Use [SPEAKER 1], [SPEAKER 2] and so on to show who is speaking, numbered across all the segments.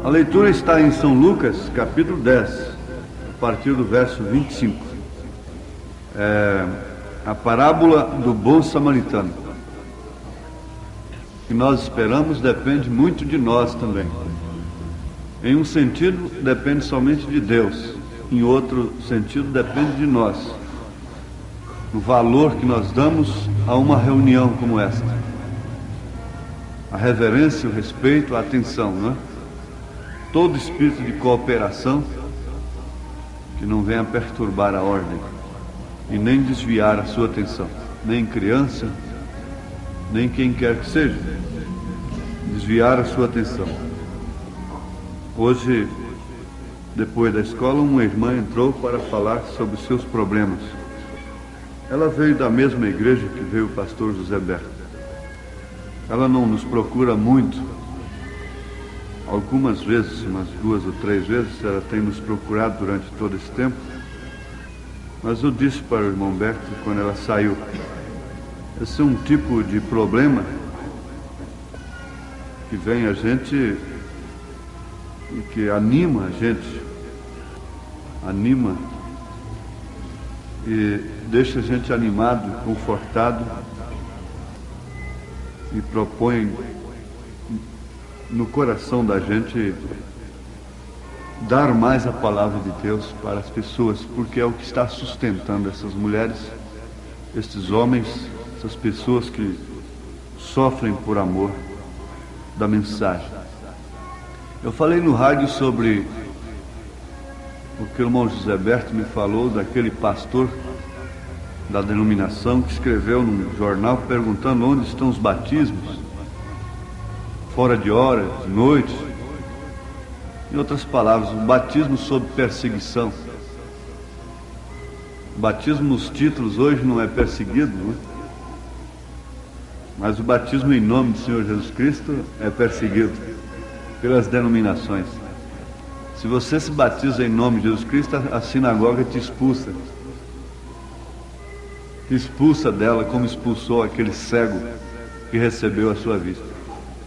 [SPEAKER 1] A leitura está em São Lucas, capítulo 10, a partir do verso 25. A parábola do bom samaritano. O que nós esperamos depende muito de nós também. Em um sentido, depende somente de Deus. Em outro sentido, depende de nós. O valor que nós damos a uma reunião como esta. A reverência, o respeito, a atenção, não é? Todo espírito de cooperação que não venha perturbar a ordem e nem desviar a sua atenção, nem criança, nem quem quer que seja, desviar a sua atenção. Hoje, depois da escola, uma irmã entrou para falar sobre os seus problemas. Ela veio da mesma igreja que veio o pastor José Berto. Ela não nos procura muito. Algumas vezes, umas 2 ou 3 vezes, ela tem nos procurado durante todo esse tempo. Mas eu disse para o irmão Berto, quando ela saiu, esse é um tipo de problema que vem a gente e que anima a gente, anima e deixa a gente animado, confortado e propõe no coração da gente dar mais a palavra de Deus para as pessoas, porque é o que está sustentando essas mulheres, estes homens, essas pessoas que sofrem por amor da mensagem. Eu falei no rádio sobre o que o irmão José Berto me falou daquele pastor da denominação que escreveu num jornal perguntando onde estão os batismos, fora de hora, de noite. Em outras palavras, o batismo sob perseguição. O batismo nos títulos hoje não é perseguido, não é? Mas o batismo em nome do Senhor Jesus Cristo é perseguido pelas denominações. Se você se batiza em nome de Jesus Cristo, a sinagoga te expulsa. Te expulsa dela como expulsou aquele cego que recebeu a sua vista.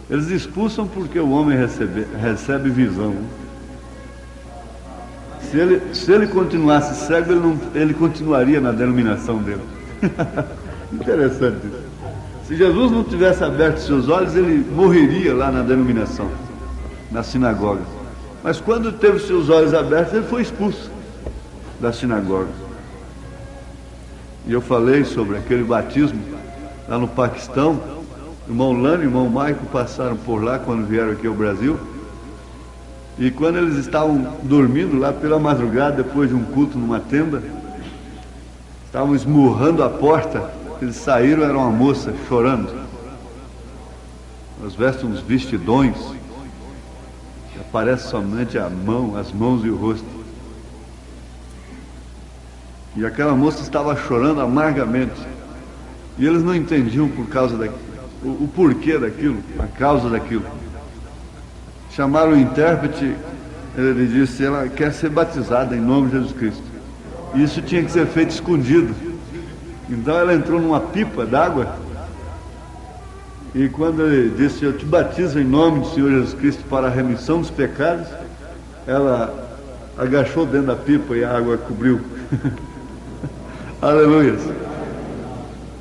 [SPEAKER 1] Eles expulsam porque o homem recebe visão. Se ele continuasse cego, ele continuaria na denominação dele. Interessante isso. Se Jesus não tivesse aberto seus olhos, ele morreria lá na denominação, na sinagoga. Mas quando teve seus olhos abertos, ele foi expulso da sinagoga. E eu falei sobre aquele batismo lá no Paquistão. O irmão Lano e o irmão Maico passaram por lá quando vieram aqui ao Brasil. E quando eles estavam dormindo lá pela madrugada, depois de um culto numa tenda, estavam esmurrando a porta. Eles saíram, era uma moça chorando. Elas vestem uns vestidões que aparece somente a mão, as mãos e o rosto. E aquela moça estava chorando amargamente. E eles não entendiam por causa o porquê daquilo, a causa daquilo. Chamaram o intérprete, ele disse, ela quer ser batizada em nome de Jesus Cristo. E isso tinha que ser feito escondido. Então ela entrou numa pipa d'água, e quando ele disse, eu te batizo em nome do Senhor Jesus Cristo para a remissão dos pecados, ela agachou dentro da pipa e a água cobriu. Aleluia.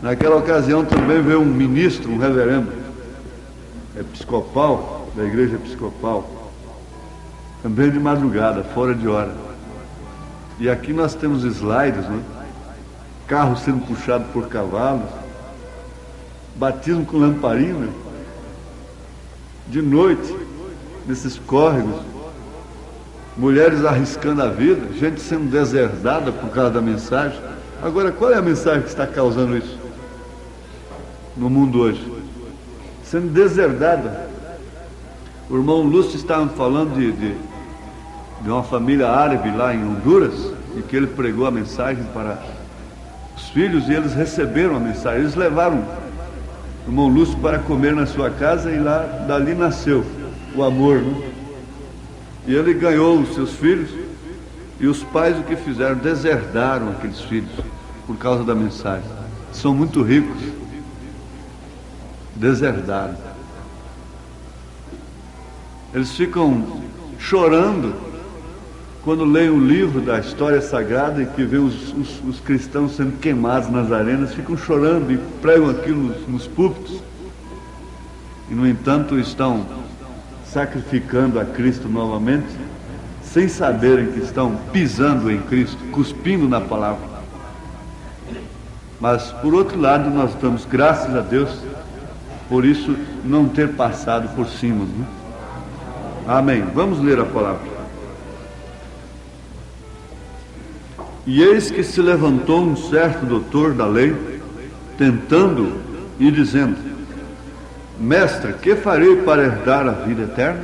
[SPEAKER 1] Naquela ocasião também veio um ministro, um reverendo episcopal, da igreja episcopal, também de madrugada, fora de hora. E aqui nós temos slides, né? Carro sendo puxado por cavalos, batismo com lamparina, de noite, nesses córregos, mulheres arriscando a vida, gente sendo deserdada por causa da mensagem. Agora, qual é a mensagem que está causando isso no mundo hoje? Sendo deserdada. O irmão Lúcio estava falando de uma família árabe lá em Honduras, e que ele pregou a mensagem para os filhos, e eles receberam a mensagem. Eles levaram o irmão Lúcio para comer na sua casa, e lá dali nasceu o amor, né? E ele ganhou os seus filhos, e os pais o que fizeram? Deserdaram aqueles filhos por causa da mensagem. São muito ricos, deserdaram. Eles ficam chorando quando leem o livro da história sagrada e que vê os cristãos sendo queimados nas arenas, ficam chorando e pregam aquilo nos púlpitos. E, no entanto, estão sacrificando a Cristo novamente, sem saberem que estão pisando em Cristo, cuspindo na palavra. Mas, por outro lado, nós damos graças a Deus por isso não ter passado por cima, né? Amém. Vamos ler a palavra. E eis que se levantou um certo doutor da lei, tentando e dizendo: Mestre, que farei para herdar a vida eterna?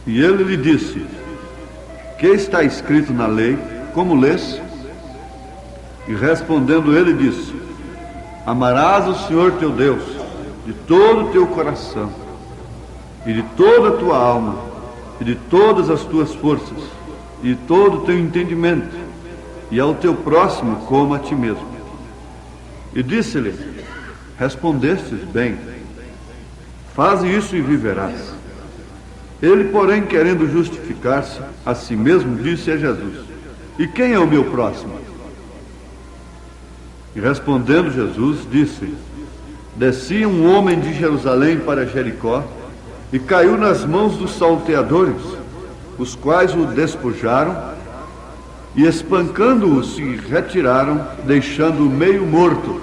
[SPEAKER 1] E ele lhe disse: Que está escrito na lei? Como lês? E respondendo ele disse: Amarás o Senhor teu Deus de todo o teu coração, e de toda a tua alma, e de todas as tuas forças, e de todo o teu entendimento, e ao teu próximo como a ti mesmo. E disse-lhe: Respondestes bem, faze isso e viverás. Ele, porém, querendo justificar-se a si mesmo, disse a Jesus: E quem é o meu próximo? E respondendo Jesus, disse: Descia um homem de Jerusalém para Jericó, e caiu nas mãos dos salteadores, os quais o despojaram, e espancando-o se retiraram, deixando-o meio morto.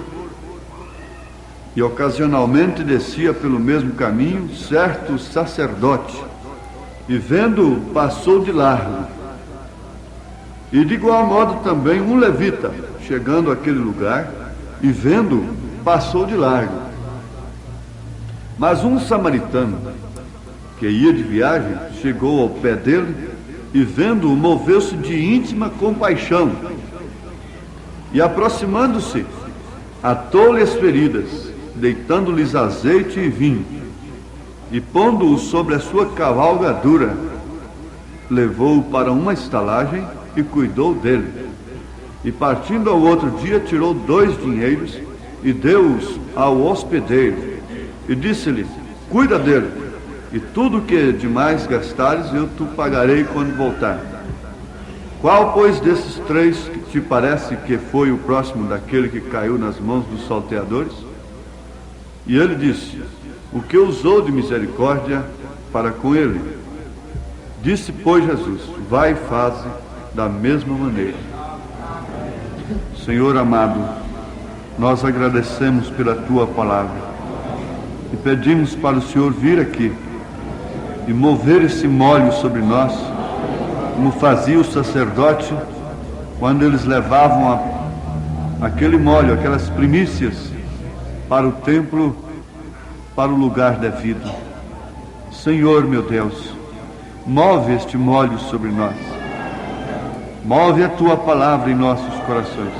[SPEAKER 1] E ocasionalmente descia pelo mesmo caminho certo sacerdote, e vendo-o passou de largo. E de igual modo também um levita, chegando àquele lugar, e vendo-o passou de largo. Mas um samaritano, que ia de viagem, chegou ao pé dele, e vendo-o moveu-se de íntima compaixão, e aproximando-se, atou-lhe as feridas, deitando-lhes azeite e vinho, e pondo-o sobre a sua cavalgadura, levou-o para uma estalagem e cuidou dele. E partindo ao outro dia, tirou 2 dinheiros e deu-os ao hospedeiro, e disse-lhe: Cuida dele, e tudo o que demais gastares eu te pagarei quando voltar. Qual, pois, desses 3 que te parece que foi o próximo daquele que caiu nas mãos dos salteadores? E ele disse: O que usou de misericórdia para com ele. Disse, pois, Jesus: Vai e faze da mesma maneira. Senhor amado, nós agradecemos pela tua palavra e pedimos para o Senhor vir aqui e mover esse molho sobre nós, como fazia o sacerdote quando eles levavam aquele molho, aquelas primícias para o templo, para o lugar devido. Senhor meu Deus, move este molho sobre nós, move a tua palavra em nossos corações,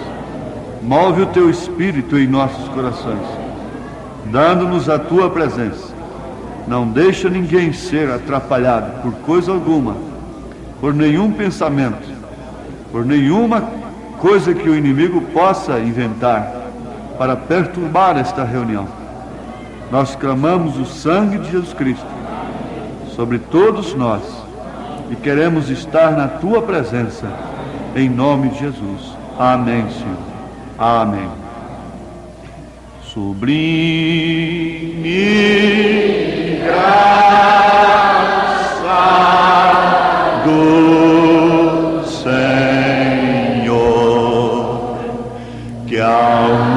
[SPEAKER 1] move o teu Espírito em nossos corações, dando-nos a tua presença. Não deixa ninguém ser atrapalhado por coisa alguma, por nenhum pensamento, por nenhuma coisa que o inimigo possa inventar para perturbar esta reunião. Nós clamamos o sangue de Jesus Cristo sobre todos nós e queremos estar na tua presença, em nome de Jesus. Amém, Senhor. Amém. Sublime graça do Senhor, que ao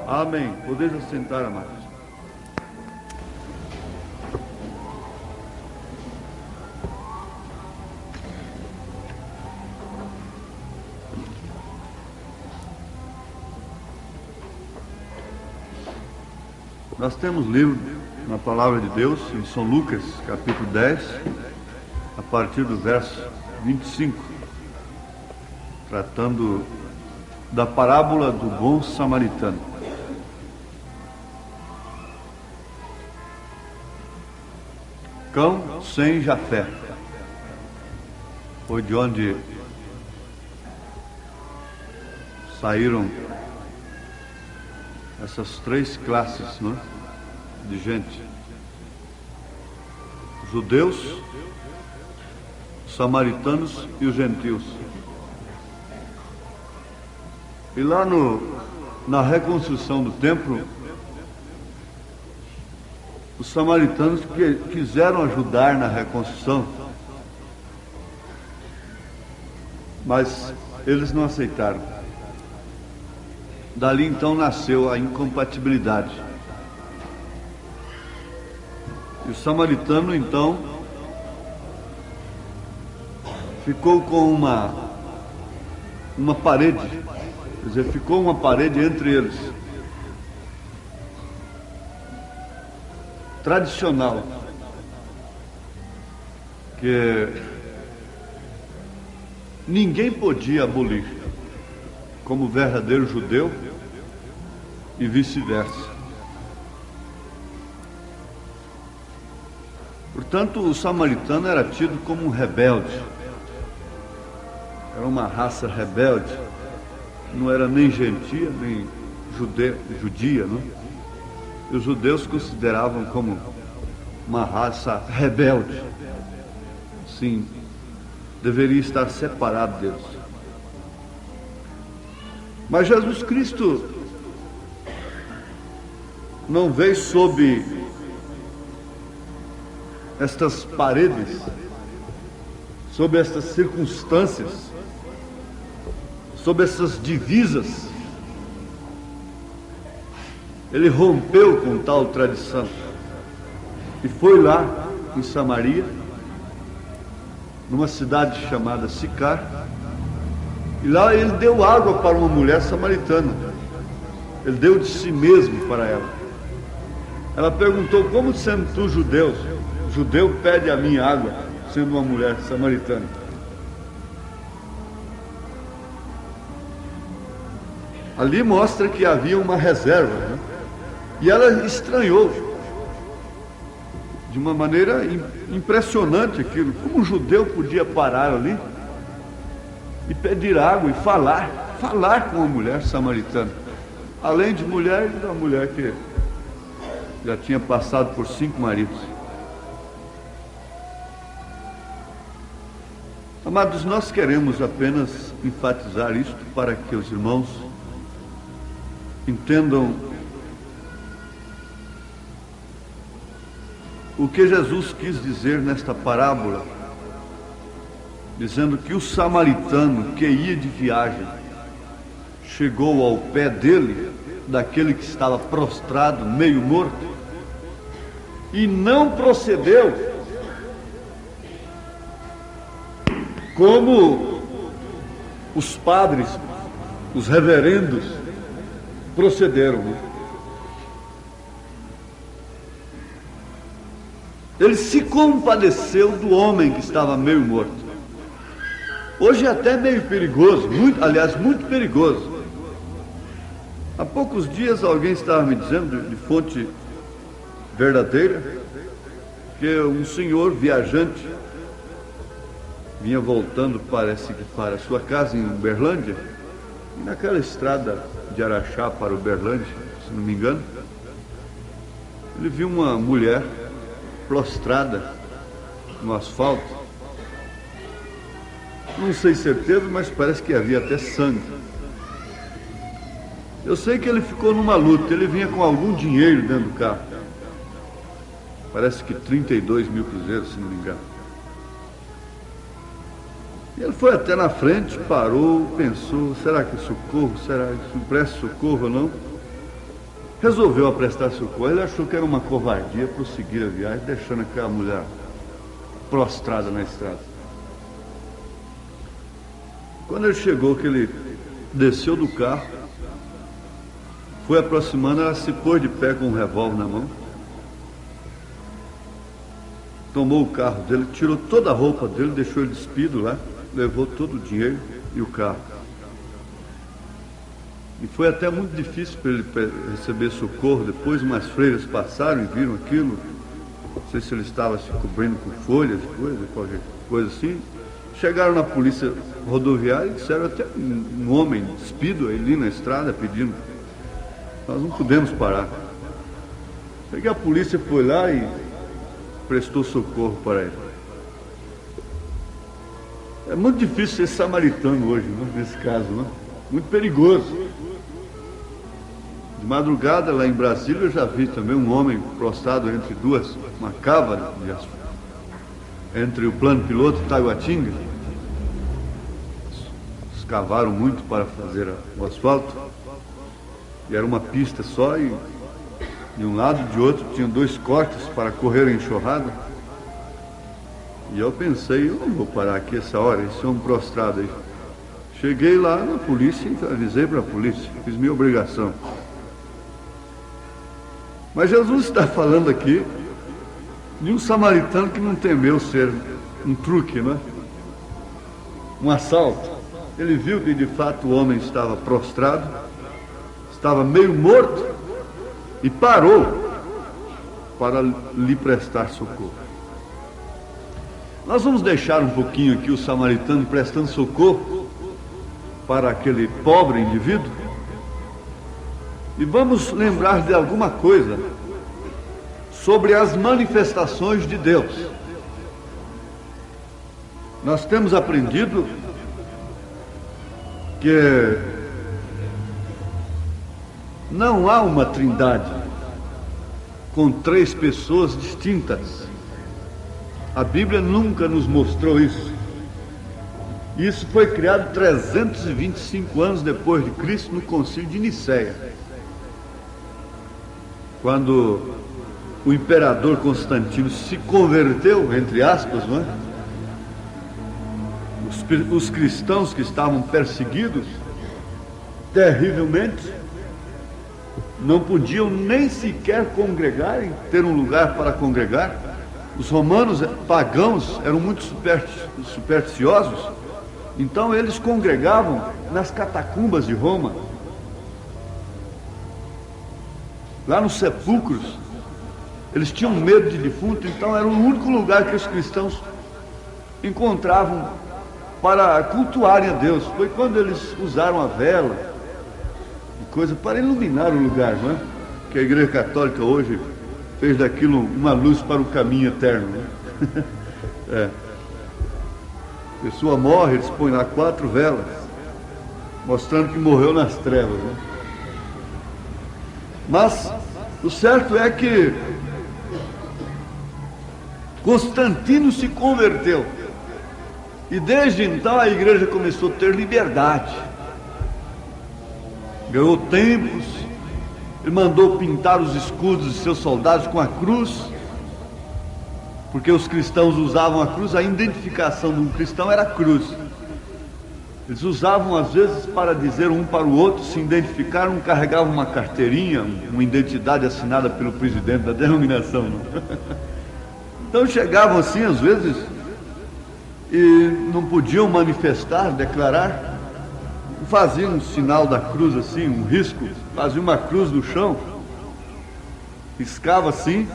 [SPEAKER 1] Amém. Podeis assentar, amados. Nós temos livro na Palavra de Deus, em São Lucas, capítulo 10, a partir do verso 25, tratando da parábola do bom samaritano. Cão sem Jafé foi de onde saíram essas três classes, né, de gente: judeus, samaritanos e os gentios. E lá na reconstrução do templo, os samaritanos quiseram ajudar na reconstrução, mas eles não aceitaram. Dali então nasceu a incompatibilidade. E o samaritano então ficou com uma parede, quer dizer, ficou uma parede entre eles, tradicional, que ninguém podia abolir, como verdadeiro judeu e vice-versa. Portanto, o samaritano era tido como um rebelde, era uma raça rebelde, não era nem gentia, nem judia, não? E os judeus consideravam como uma raça rebelde, sim, deveria estar separado deles. Mas Jesus Cristo não veio sob estas paredes, sob estas circunstâncias, sob essas divisas. Ele rompeu com tal tradição e foi lá em Samaria, numa cidade chamada Sicar, e lá ele deu água para uma mulher samaritana. Ele deu de si mesmo para ela. Ela perguntou: como sendo tu judeu pede a minha água, sendo uma mulher samaritana? Ali mostra que havia uma reserva, né? E ela estranhou de uma maneira impressionante aquilo. Como um judeu podia parar ali e pedir água e falar com uma mulher samaritana? Além de mulher, uma mulher que já tinha passado por 5 maridos. Amados, nós queremos apenas enfatizar isto para que os irmãos entendam o que Jesus quis dizer nesta parábola, dizendo que o samaritano que ia de viagem chegou ao pé dele, daquele que estava prostrado, meio morto, e não procedeu como os padres, os reverendos procederam. Ele se compadeceu do homem que estava meio morto. Hoje é até meio perigoso, muito perigoso. Há poucos dias alguém estava me dizendo, de fonte verdadeira, que um senhor viajante vinha voltando, parece que para sua casa em Uberlândia, e naquela estrada de Araxá para Uberlândia, se não me engano, ele viu uma mulher prostrada no asfalto. Não sei certeza, mas parece que havia até sangue. Eu sei que ele ficou numa luta. Ele vinha com algum dinheiro dentro do carro, parece que 32 mil cruzeiros, se não me engano. E ele foi até na frente, parou, pensou: será que socorro? Será que presta socorro ou não? Resolveu a prestar socorro. Ele achou que era uma covardia prosseguir a viagem, deixando aquela mulher prostrada na estrada. Quando ele chegou, que ele desceu do carro, foi aproximando, ela se pôs de pé com um revólver na mão, tomou o carro dele, tirou toda a roupa dele, deixou ele despido lá, levou todo o dinheiro e o carro. E foi até muito difícil para ele receber socorro. Depois umas freiras passaram e viram aquilo. Não sei se ele estava se cobrindo com folhas, qualquer coisa assim. Chegaram na polícia rodoviária e disseram até um homem despido ali na estrada pedindo: nós não podemos parar. Aí a polícia foi lá e prestou socorro para ele. É muito difícil ser samaritano hoje, né, nesse caso, né? Muito perigoso. De madrugada, lá em Brasília, eu já vi também um homem prostrado entre uma cava entre o plano piloto e Taguatinga. Escavaram muito para fazer o asfalto, e era uma pista só, e de um lado e de outro tinham 2 cortes para correr a enxurrada. E eu pensei, eu não vou parar aqui essa hora, esse homem prostrado aí. Cheguei lá na polícia e avisei para a polícia, fiz minha obrigação. Mas Jesus está falando aqui de um samaritano que não temeu ser um truque, não é? Um assalto. Ele viu que de fato o homem estava prostrado, estava meio morto, e parou para lhe prestar socorro. Nós vamos deixar um pouquinho aqui o samaritano prestando socorro para aquele pobre indivíduo, e vamos lembrar de alguma coisa sobre as manifestações de Deus. Nós temos aprendido que não há uma trindade com 3 pessoas distintas. A Bíblia nunca nos mostrou isso. Isso foi criado 325 anos depois de Cristo, no Concílio de Nicéia, quando o imperador Constantino se converteu, entre aspas, não é? Os cristãos que estavam perseguidos terrivelmente não podiam nem sequer congregar, ter um lugar para congregar. Os romanos pagãos eram muito supersticiosos, então eles congregavam nas catacumbas de Roma, lá nos sepulcros. Eles tinham medo de defunto, então era o único lugar que os cristãos encontravam para cultuarem a Deus. Foi quando eles usaram a vela e coisa para iluminar o lugar, não é? Que a Igreja Católica hoje fez daquilo uma luz para o caminho eterno, né? A pessoa morre, eles põem lá 4 velas, mostrando que morreu nas trevas, né? Mas o certo é que Constantino se converteu, e desde então a igreja começou a ter liberdade, ganhou templos. Ele mandou pintar os escudos de seus soldados com a cruz, porque os cristãos usavam a cruz. A identificação de um cristão era a cruz. Eles usavam às vezes para dizer um para o outro, se identificaram, um carregava uma carteirinha, uma identidade assinada pelo presidente da denominação, não? Então chegavam assim às vezes e não podiam manifestar, declarar, faziam um sinal da cruz assim, um risco, fazia uma cruz no chão, riscava assim,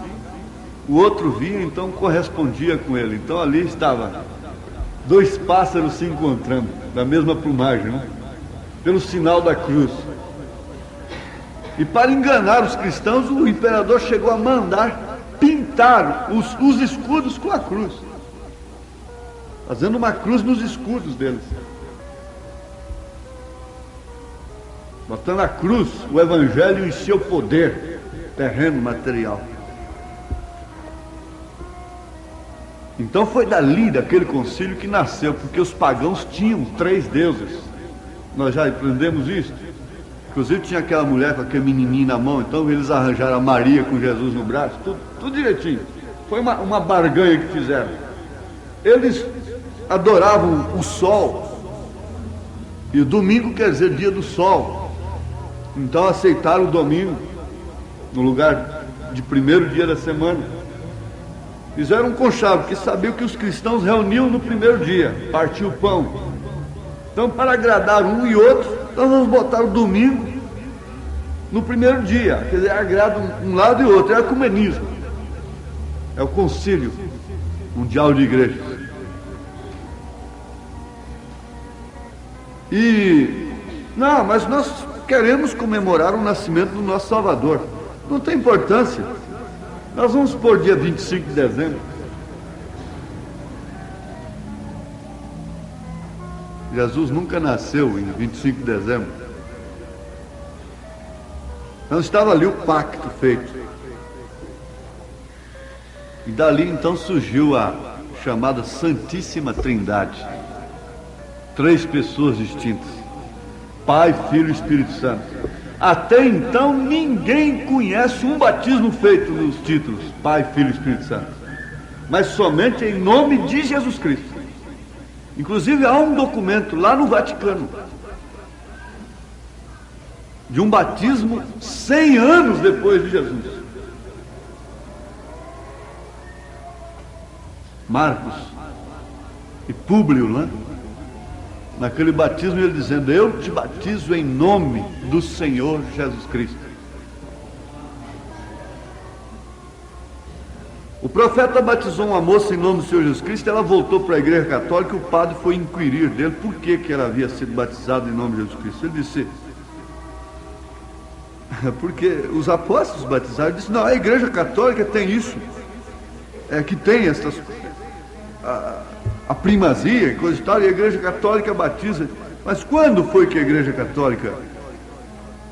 [SPEAKER 1] o outro via, então correspondia com ele. Então ali estava 2 pássaros se encontrando, da mesma plumagem, né? Pelo sinal da cruz. E para enganar os cristãos, o imperador chegou a mandar pintar os escudos com a cruz, fazendo uma cruz nos escudos deles, botando a cruz, o evangelho em seu poder terreno, material. Então foi dali, daquele concílio, que nasceu, porque os pagãos tinham 3 deuses. Nós já aprendemos isso. Inclusive tinha aquela mulher com aquele menininho na mão, então eles arranjaram a Maria com Jesus no braço, tudo direitinho. Foi uma barganha que fizeram. Eles adoravam o sol, e o domingo quer dizer dia do sol. Então aceitaram o domingo no lugar de primeiro dia da semana. Fizeram um conchavo, porque sabiam que os cristãos reuniam no primeiro dia, partiam o pão. Então, para agradar um e outro, nós vamos botar o domingo no primeiro dia. Quer dizer, agrada um lado e outro, é ecumenismo. É o concílio mundial de igrejas. Não, mas nós queremos comemorar o nascimento do nosso Salvador. Não tem importância. Nós vamos pôr dia 25 de dezembro. Jesus nunca nasceu em 25 de dezembro. Então estava ali o pacto feito. E dali então surgiu a chamada Santíssima Trindade. 3 pessoas distintas: Pai, Filho e Espírito Santo. Até então ninguém conhece um batismo feito nos títulos Pai, Filho e Espírito Santo, mas somente em nome de Jesus Cristo. Inclusive há um documento lá no Vaticano de um batismo 100 anos depois de Jesus. Marcos e Públio, né? Naquele batismo ele dizendo: eu te batizo em nome do Senhor Jesus Cristo. O profeta batizou uma moça em nome do Senhor Jesus Cristo. Ela voltou para a igreja católica e o padre foi inquirir dele por que ela havia sido batizada em nome de Jesus Cristo. Ele disse: porque os apóstolos batizaram. Ele disse: não, a igreja católica tem isso, que tem essas a primazia e coisa e tal, e a igreja católica batiza. Mas quando foi que a igreja católica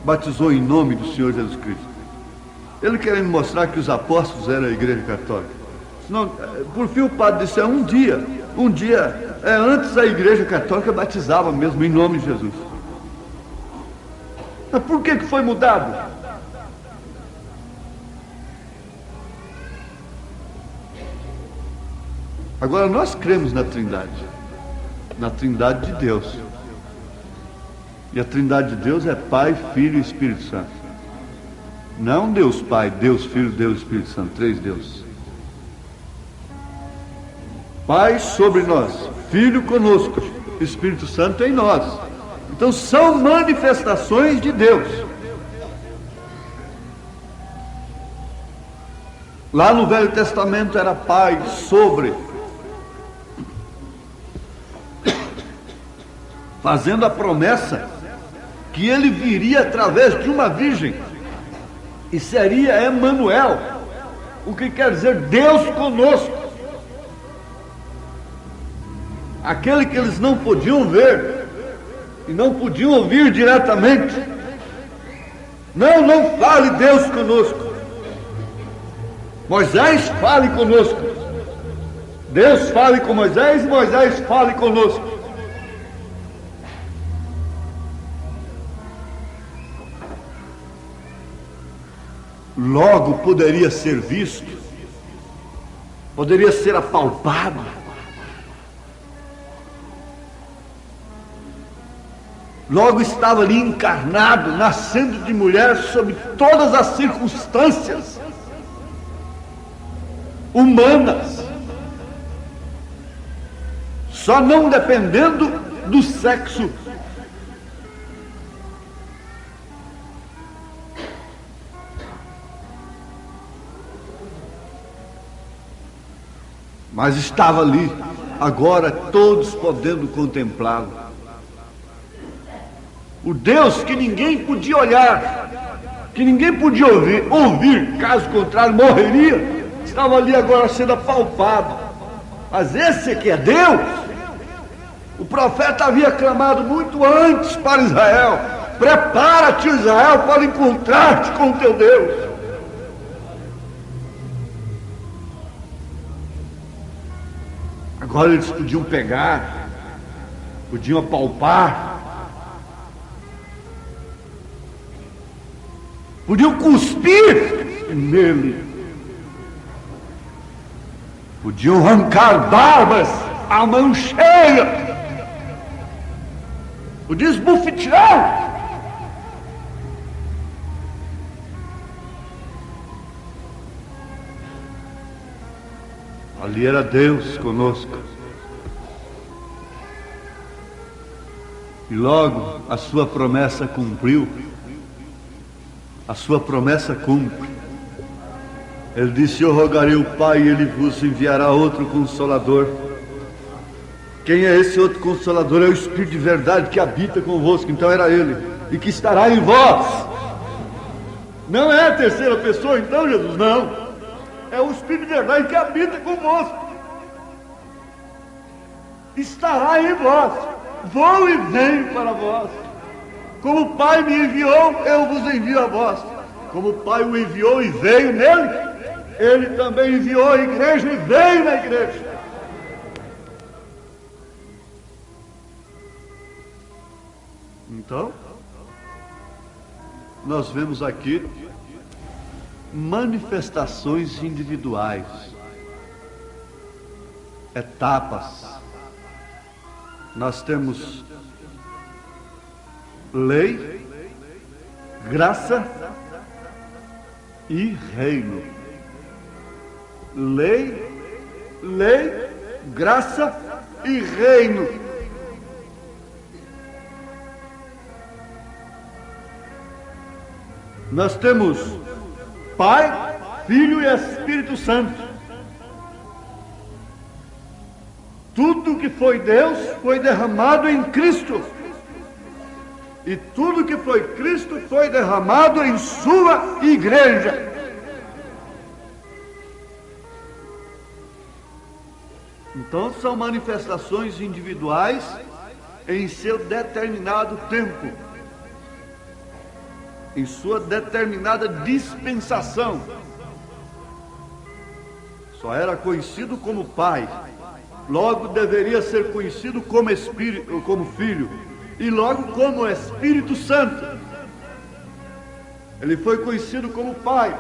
[SPEAKER 1] batizou em nome do Senhor Jesus Cristo? Ele querendo mostrar que os apóstolos eram a igreja católica. Senão, por fim o padre disse: um dia antes a igreja católica batizava mesmo em nome de Jesus. Mas por que foi mudado? Agora nós cremos na Trindade de Deus. E a Trindade de Deus é Pai, Filho e Espírito Santo. Não Deus Pai, Deus Filho, Deus Espírito Santo, 3 deuses. Pai sobre nós, Filho conosco, Espírito Santo em nós. Então são manifestações de Deus. Lá no Velho Testamento era Pai sobre, fazendo a promessa que ele viria através de uma virgem e seria Emanuel, o que quer dizer Deus conosco. Aquele que eles não podiam ver e não podiam ouvir diretamente. Não fale Deus conosco. Moisés fale conosco. Deus fale com Moisés e Moisés fale conosco. Logo poderia ser visto, poderia ser apalpado. Logo estava ali encarnado, nascendo de mulher, sob todas as circunstâncias humanas, só não dependendo do sexo. Mas estava ali, agora todos podendo contemplá-lo. O Deus que ninguém podia olhar, que ninguém podia ouvir, caso contrário morreria, estava ali agora sendo apalpado. Mas esse que é Deus, o profeta havia clamado muito antes para Israel: prepara-te, Israel, para encontrar-te com o teu Deus. Agora eles podiam pegar, podiam apalpar, podiam cuspir nele, podiam arrancar barbas à mão cheia, podiam esbofetear. Ali era Deus conosco. E logo a sua promessa cumpriu. A sua promessa cumpre. Ele disse: eu rogarei ao Pai e Ele vos enviará outro Consolador. Quem é esse outro Consolador? É o Espírito de verdade que habita convosco. Então era Ele. E que estará em vós. Não é a terceira pessoa então, Jesus? Não. É o Espírito de verdade que habita convosco. Estará em vós. Vou e venho para vós. Como o Pai me enviou, eu vos envio a vós. Como o Pai o enviou e veio nele, Ele também enviou a igreja e veio na igreja. Então, nós vemos aqui manifestações individuais, etapas. Nós temos lei, graça e reino. Lei, graça e reino. Nós temos Pai, Filho e Espírito Santo. Tudo que foi Deus foi derramado em Cristo. E tudo que foi Cristo foi derramado em sua igreja. Então são manifestações individuais em seu determinado tempo, em sua determinada dispensação. Só era conhecido como Pai, logo deveria ser conhecido como Espírito, como Filho, e logo como Espírito Santo. Ele foi conhecido como Pai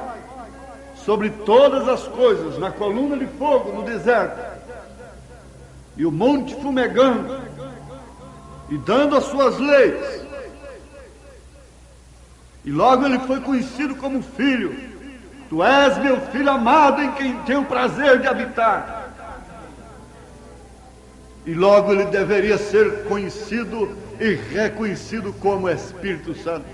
[SPEAKER 1] sobre todas as coisas, na coluna de fogo no deserto, e o monte fumegando, e dando as suas leis. E logo ele foi conhecido como Filho. Tu és meu Filho amado, em quem tenho o prazer de habitar. E logo ele deveria ser conhecido e reconhecido como Espírito Santo.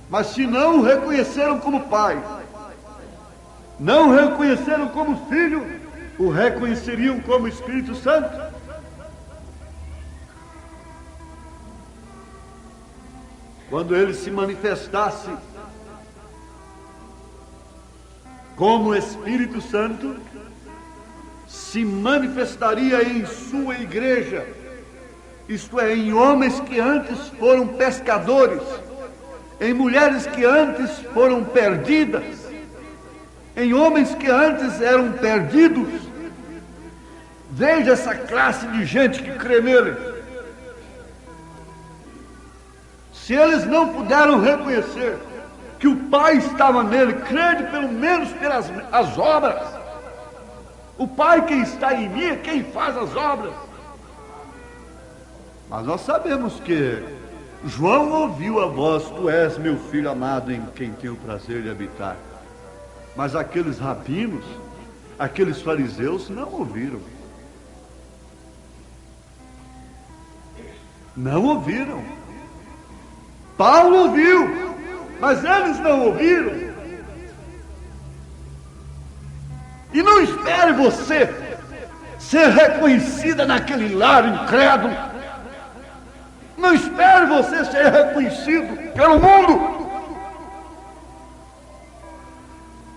[SPEAKER 1] Mas se não o reconheceram como Pai, não o reconheceram como Filho, o reconheceriam como Espírito Santo? Quando ele se manifestasse como Espírito Santo, se manifestaria em sua igreja, isto é, em homens que antes foram pescadores, em mulheres que antes foram perdidas, em homens que antes eram perdidos. Veja essa classe de gente que crê nele. Se eles não puderam reconhecer que o Pai estava nele, crede pelo menos pelas as obras. O Pai quem está em mim é quem faz as obras. Mas nós sabemos que João ouviu a voz: tu és meu Filho amado, em quem tenho o prazer de habitar. Mas aqueles rabinos, aqueles fariseus não ouviram. Não ouviram. Paulo ouviu, mas eles não ouviram. E não espere você ser reconhecida naquele lar incrédulo. Não espere você ser reconhecido pelo mundo.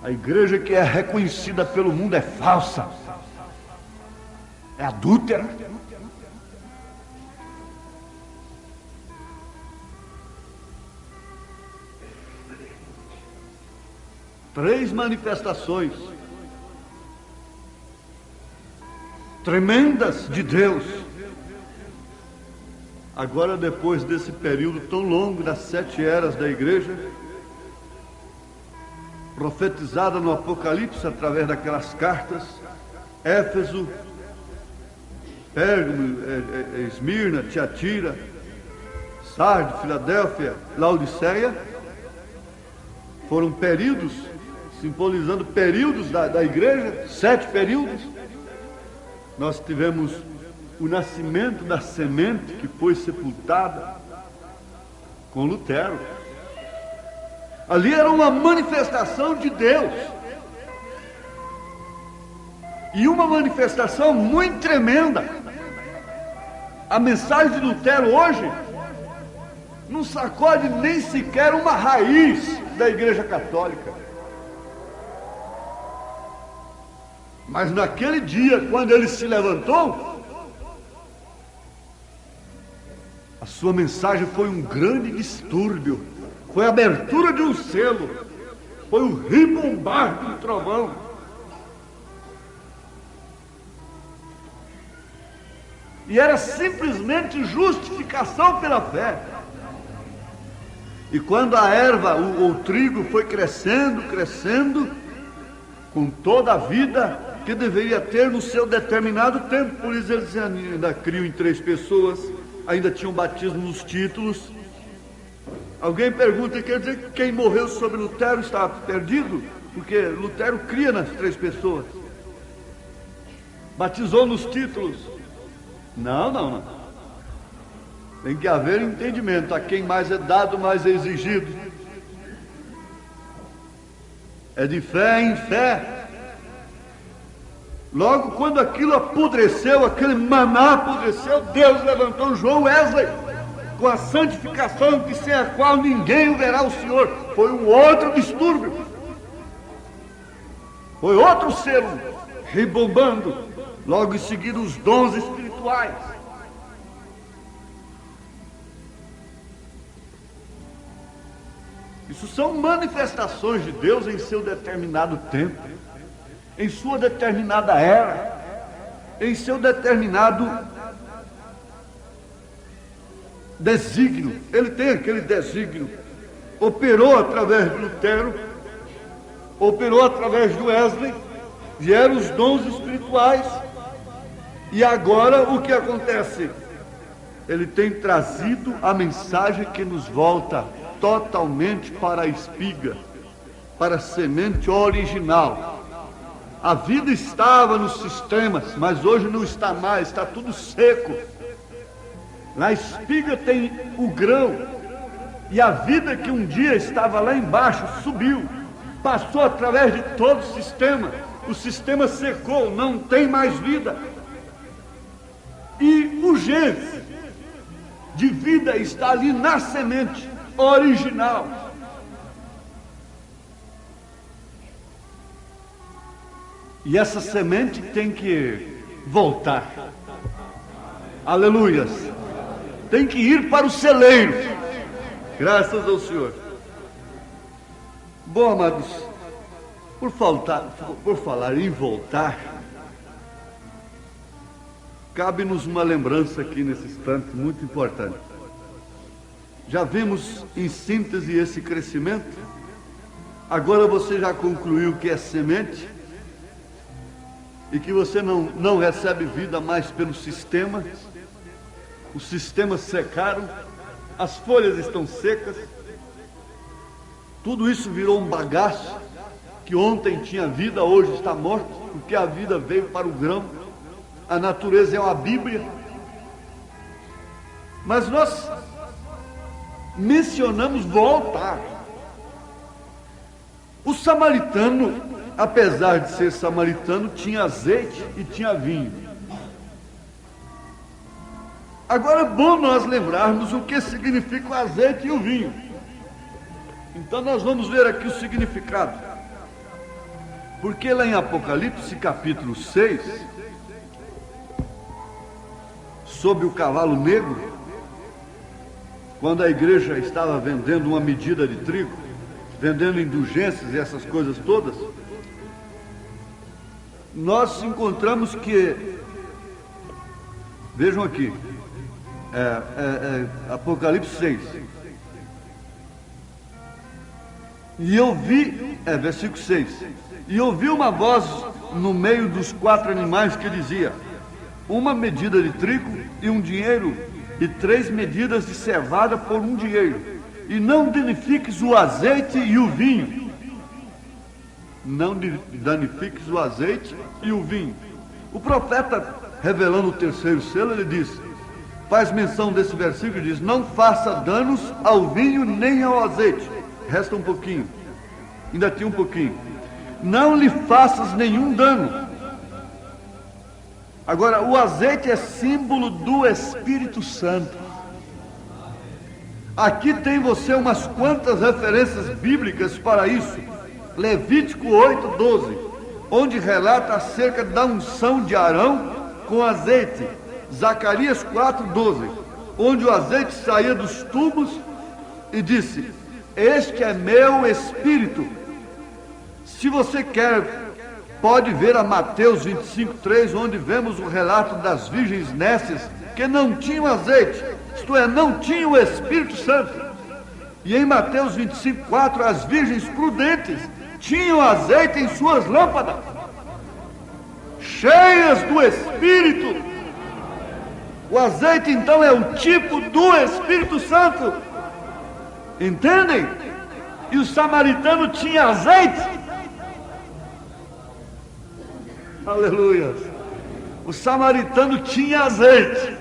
[SPEAKER 1] A igreja que é reconhecida pelo mundo é falsa, é adúltera. Três manifestações tremendas de Deus. Agora, depois desse período tão longo das 7 eras da igreja, profetizada no Apocalipse através daquelas cartas, Éfeso, Pérgamo, Esmirna, Tiatira, Sardes, Filadélfia, Laodiceia, foram períodos simbolizando períodos da igreja, 7 períodos. Nós tivemos o nascimento da semente que foi sepultada com Lutero. Ali era uma manifestação de Deus. E uma manifestação muito tremenda. A mensagem de Lutero hoje não sacode nem sequer uma raiz da Igreja Católica. Mas naquele dia, quando ele se levantou, a sua mensagem foi um grande distúrbio, foi a abertura de um selo, foi o ribombar de um trovão. E era simplesmente justificação pela fé. E quando a erva, o trigo foi crescendo, com toda a vida que deveria ter no seu determinado tempo, por isso eles ainda criam em 3 pessoas, ainda tinham batismo nos títulos. Alguém pergunta, quer dizer que quem morreu sobre Lutero estava perdido? Porque Lutero cria nas 3 pessoas. Batizou nos títulos. Não. Tem que haver entendimento. A quem mais é dado, mais é exigido. É de fé em fé. Logo, quando aquilo apodreceu, aquele maná apodreceu, Deus levantou João Wesley com a santificação que sem a qual ninguém verá o Senhor. Foi um outro distúrbio. Foi outro selo rebombando. Logo em seguida, os dons espirituais. Isso são manifestações de Deus em seu determinado tempo, em sua determinada era, em seu determinado desígnio. Ele tem aquele desígnio. Operou através de Lutero, operou através de Wesley, vieram os dons espirituais. E agora o que acontece? Ele tem trazido a mensagem que nos volta totalmente para a espiga, para a semente original. A vida estava nos sistemas, mas hoje não está mais, está tudo seco. Na espiga tem o grão, e a vida que um dia estava lá embaixo subiu, passou através de todo o sistema secou, não tem mais vida. E o gene de vida está ali na semente original. E essa semente tem que voltar. Aleluias. Tem que ir para o celeiro. Graças ao Senhor. Bom, amados, por falar em voltar, cabe-nos uma lembrança aqui nesse instante muito importante. Já vimos em síntese esse crescimento. Agora você já concluiu que é semente e que você não recebe vida mais pelo sistema. Os sistemas secaram, as folhas estão secas, tudo isso virou um bagaço que ontem tinha vida, hoje está morto, porque a vida veio para o grão. A natureza é uma Bíblia. Mas nós mencionamos voltar. O samaritano, apesar de ser samaritano, tinha azeite e tinha vinho. Agora é bom nós lembrarmos o que significa o azeite e o vinho. Então nós vamos ver aqui o significado. Porque lá em Apocalipse capítulo 6, sobre o cavalo negro, quando a igreja estava vendendo uma medida de trigo, vendendo indulgências e essas coisas todas, nós encontramos que, vejam aqui, Apocalipse 6, e eu vi, versículo 6, e eu vi uma voz no meio dos 4 animais que dizia: uma medida de trigo e um dinheiro, e 3 medidas de cevada por um dinheiro, e não danifiques o azeite e o vinho. não danifiques o azeite e o vinho. O profeta, revelando o terceiro selo, ele diz, faz menção desse versículo e diz, não faça danos ao vinho nem ao azeite. Resta um pouquinho, ainda tinha um pouquinho. Não lhe faças nenhum dano. Agora, o azeite é símbolo do Espírito Santo. Aqui tem você umas quantas referências bíblicas para isso. Levítico 8:12, onde relata acerca da unção de Arão com azeite. Zacarias 4:12, onde o azeite saía dos tubos e disse, este é meu espírito. Se você quer, pode ver a Mateus 25:3, onde vemos o relato das virgens nécias que não tinham azeite, isto é, não tinham o Espírito Santo. E em Mateus 25:4, as virgens prudentes tinham azeite em suas lâmpadas, cheias do Espírito. O azeite então é o tipo do Espírito Santo, entendem? E o samaritano tinha azeite. Aleluia. O samaritano tinha azeite.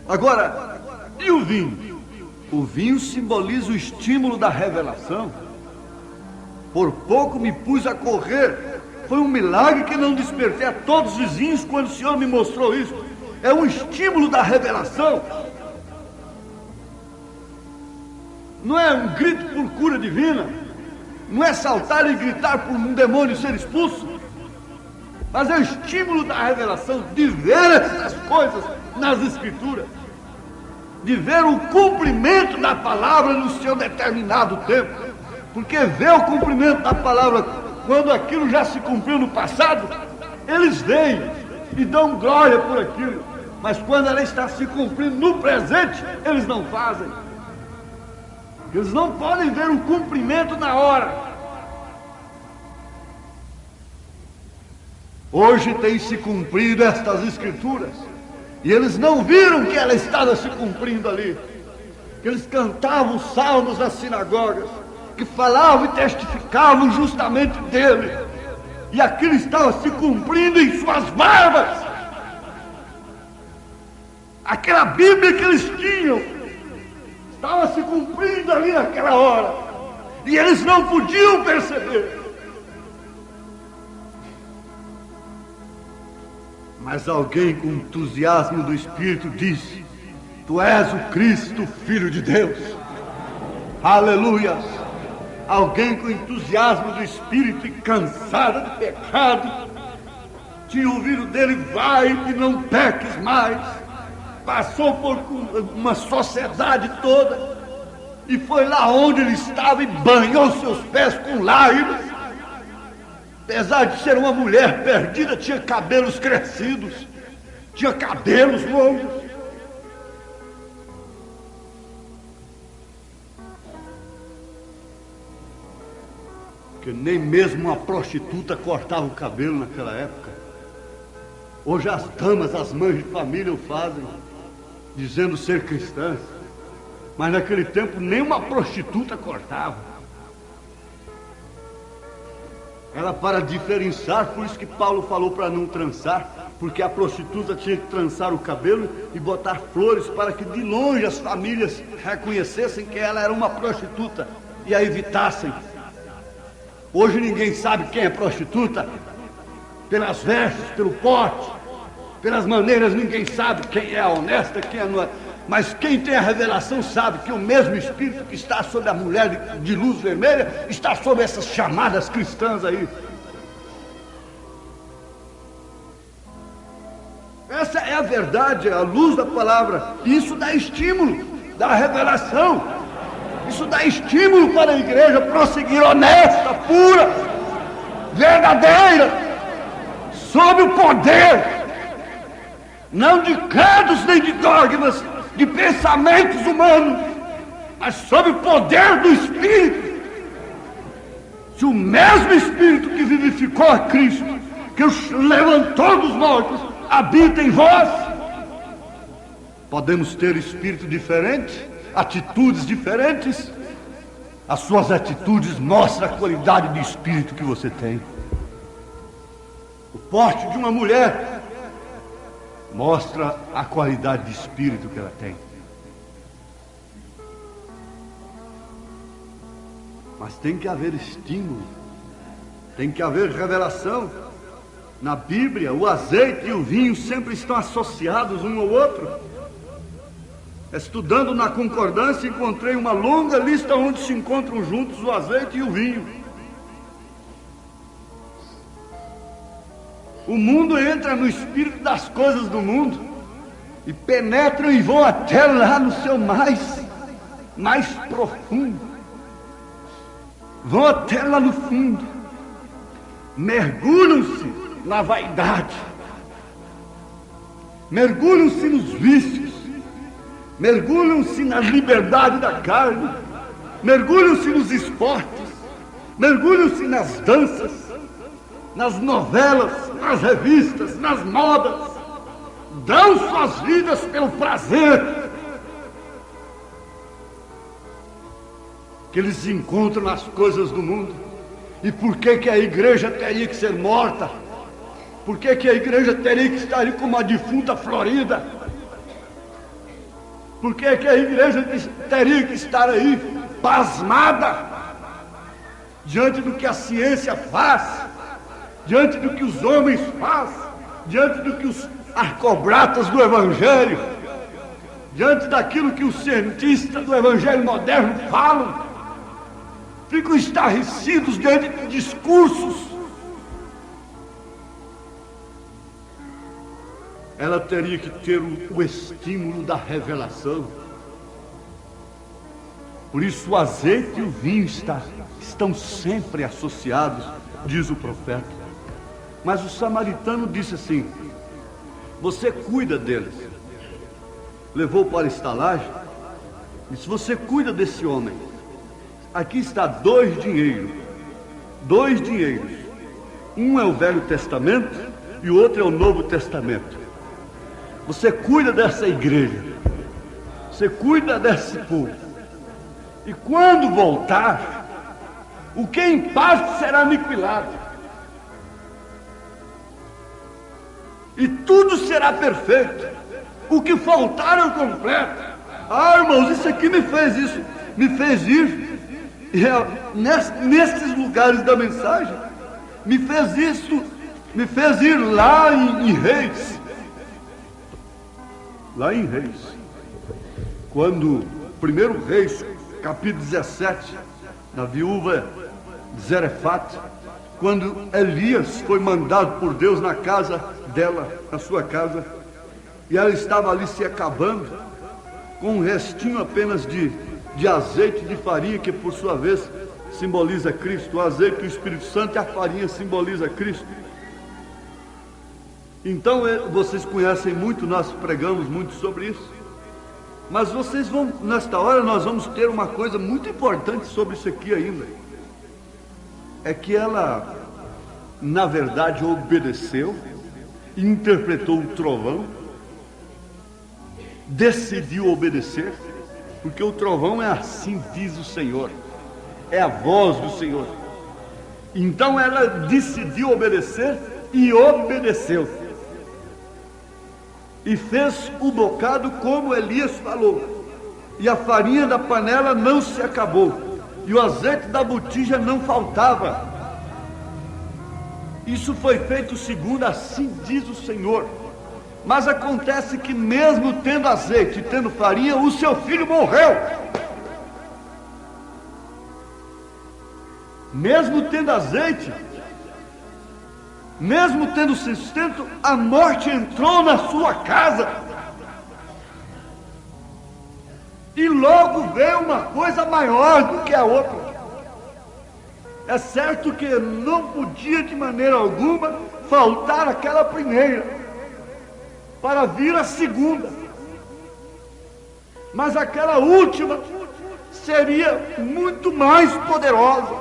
[SPEAKER 1] Agora, e o vinho? O vinho simboliza o estímulo da revelação. Por pouco me pus a correr. Foi um milagre que não despertei a todos os vizinhos quando o Senhor me mostrou isso. É um estímulo da revelação. Não é um grito por cura divina. Não é saltar e gritar por um demônio ser expulso. Mas é o estímulo da revelação de ver essas coisas nas Escrituras. De ver o cumprimento da palavra no seu determinado tempo. Porque ver o cumprimento da palavra quando aquilo já se cumpriu no passado, eles veem e dão glória por aquilo. Mas quando ela está se cumprindo no presente, eles não fazem. Eles não podem ver o cumprimento na hora. Hoje tem se cumprido estas Escrituras. E eles não viram que ela estava se cumprindo ali. Que eles cantavam salmos nas sinagogas, que falavam e testificavam justamente dele. E aquilo estava se cumprindo em suas barbas. Aquela Bíblia que eles tinham estava se cumprindo ali naquela hora. E eles não podiam perceber. Mas alguém com entusiasmo do Espírito disse, tu és o Cristo, Filho de Deus. Aleluia. Alguém com entusiasmo do Espírito e cansado de pecado, tinha ouvido dele, vai e não peques mais. Passou por uma sociedade toda e foi lá onde ele estava e banhou seus pés com lágrimas. Apesar de ser uma mulher perdida, tinha cabelos crescidos, tinha cabelos longos. Que nem mesmo uma prostituta cortava o cabelo naquela época. Hoje as damas, as mães de família o fazem, dizendo ser cristãs. Mas naquele tempo nem uma prostituta cortava. Ela, para diferenciar, por isso que Paulo falou para não trançar, porque a prostituta tinha que trançar o cabelo e botar flores para que de longe as famílias reconhecessem que ela era uma prostituta e a evitassem. Hoje ninguém sabe quem é prostituta, pelas vestes, pelo porte, pelas maneiras, ninguém sabe quem é a honesta, quem é não é. Mas quem tem a revelação sabe que o mesmo Espírito que está sobre a mulher de luz vermelha está sobre essas chamadas cristãs aí. Essa é a verdade, a luz da palavra. Isso dá estímulo, dá revelação. Isso dá estímulo para a igreja prosseguir honesta, pura, verdadeira, sob o poder, não de credos nem de dogmas, de pensamentos humanos, mas sob o poder do Espírito. Se o mesmo Espírito que vivificou a Cristo, que os levantou dos mortos, habita em vós, podemos ter espírito diferente? atitudes diferentes. As suas atitudes mostram a qualidade de espírito que você tem. O porte de uma mulher mostra a qualidade de espírito que ela tem. Mas tem que haver estímulo, tem que haver revelação. Na Bíblia, o azeite e o vinho sempre estão associados um ao outro. Estudando na concordância, encontrei uma longa lista onde se encontram juntos o azeite e o vinho. O mundo entra no espírito das coisas do mundo e penetram e vão até lá no seu mais profundo. Vão até lá no fundo. Mergulham-se na vaidade. Mergulham-se nos vícios. Mergulham-se na liberdade da carne. Mergulham-se nos esportes. Mergulham-se nas danças, nas novelas, nas revistas, nas modas. Dão suas vidas pelo prazer que eles encontram nas coisas do mundo. E por que a igreja teria que ser morta? Por que a igreja teria que estar ali como a defunta florida? Por que a igreja teria que estar aí pasmada diante do que a ciência faz, diante do que os homens fazem, diante do que os arcobratas do Evangelho, diante daquilo que os cientistas do Evangelho moderno falam? Ficam estarrecidos diante de discursos. Ela teria que ter o estímulo da revelação. Por isso o azeite e o vinho estão sempre associados, diz o profeta. Mas o samaritano disse assim: você cuida deles. Levou para a estalagem e disse: você cuida desse homem. Aqui está 2 dinheiros. 2 dinheiros. Um é o Velho Testamento e o outro é o Novo Testamento. Você cuida dessa igreja. Você cuida desse povo. E quando voltar, o que em parte será aniquilado. E tudo será perfeito. O que faltar eu completo. Ah, irmãos, isso aqui me fez isso. Me fez ir nesses lugares da mensagem. Me fez isso. Me fez ir lá em Reis. Lá em Reis, quando 1 Reis, capítulo 17, na viúva de Zarefate, quando Elias foi mandado por Deus na casa dela, na sua casa, e ela estava ali se acabando, com um restinho apenas de azeite de farinha, que por sua vez simboliza Cristo. O azeite, o Espírito Santo, e a farinha simboliza Cristo. Então vocês conhecem muito, nós pregamos muito sobre isso. Mas vocês vão, nesta hora nós vamos ter uma coisa muito importante sobre isso aqui ainda. É que ela, na verdade, obedeceu, interpretou o trovão, decidiu obedecer, porque o trovão é assim diz o Senhor, é a voz do Senhor. Então ela decidiu obedecer e obedeceu. E fez o bocado como Elias falou. E a farinha da panela não se acabou. E o azeite da botija não faltava. Isso foi feito segundo assim diz o Senhor. Mas acontece que mesmo tendo azeite e tendo farinha, o seu filho morreu. Mesmo tendo azeite, mesmo tendo sustento, a morte entrou na sua casa. E logo veio uma coisa maior do que a outra. É certo que não podia de maneira alguma faltar aquela primeira, para vir a segunda. Mas aquela última seria muito mais poderosa.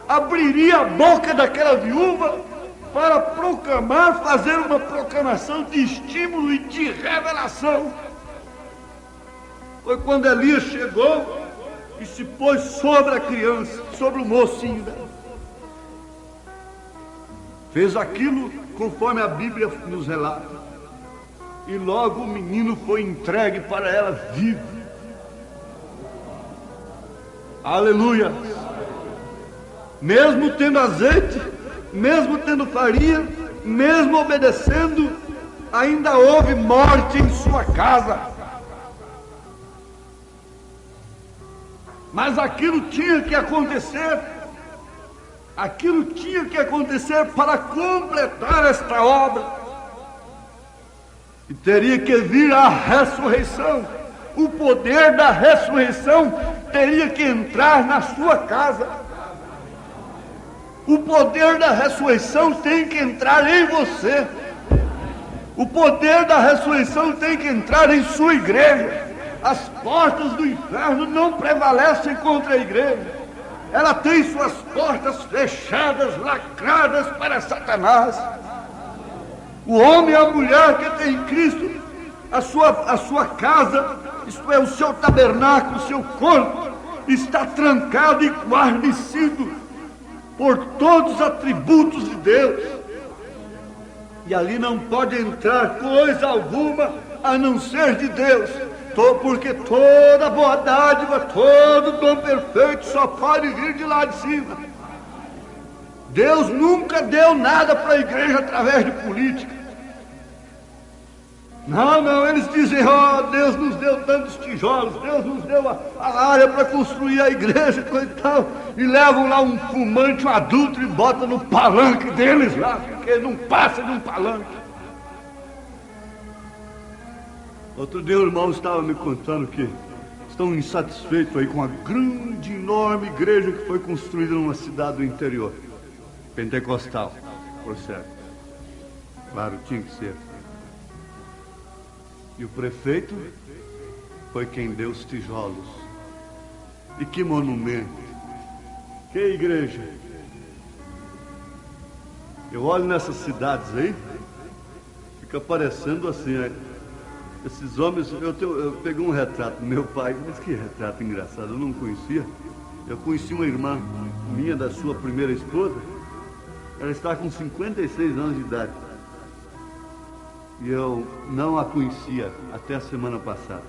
[SPEAKER 1] Abriria a boca daquela viúva para proclamar, fazer uma proclamação de estímulo e de revelação. foi quando Elias chegou e se pôs sobre a criança, sobre o mocinho dela. Fez aquilo conforme a Bíblia nos relata. E logo o menino foi entregue para ela vivo. Aleluia! Mesmo tendo azeite, mesmo tendo farinha, mesmo obedecendo, ainda houve morte em sua casa. Mas aquilo tinha que acontecer. Aquilo tinha que acontecer para completar esta obra. E teria que vir a ressurreição. O poder da ressurreição teria que entrar na sua casa. O poder da ressurreição tem que entrar em você. O poder da ressurreição tem que entrar em sua igreja. As portas do inferno não prevalecem contra a igreja. Ela tem suas portas fechadas, lacradas para Satanás. O homem e a mulher que tem em Cristo, a sua casa, isto é, o seu tabernáculo, o seu corpo, está trancado e guarnecido por todos os atributos de Deus. E ali não pode entrar coisa alguma a não ser de Deus. Porque toda boa dádiva, todo dom perfeito só pode vir de lá de cima. Deus nunca deu nada para a igreja através de política. Não, eles dizem, Deus nos deu tantos tijolos, Deus nos deu a área para construir a igreja, coisa e tal, e levam lá um fumante, um adulto e botam no palanque deles lá, porque não passa de um palanque. Outro dia o irmão estava me contando que estão insatisfeitos aí com a grande, enorme igreja que foi construída numa cidade do interior, pentecostal, por certo. Claro, tinha que ser. E o prefeito foi quem deu os tijolos. E que monumento, que igreja. Eu olho nessas cidades aí, fica parecendo assim, esses homens. Eu peguei um retrato do meu pai, mas que retrato engraçado, eu não conhecia. Eu conheci uma irmã minha, da sua primeira esposa. Ela está com 56 anos de idade. E eu não a conhecia até a semana passada.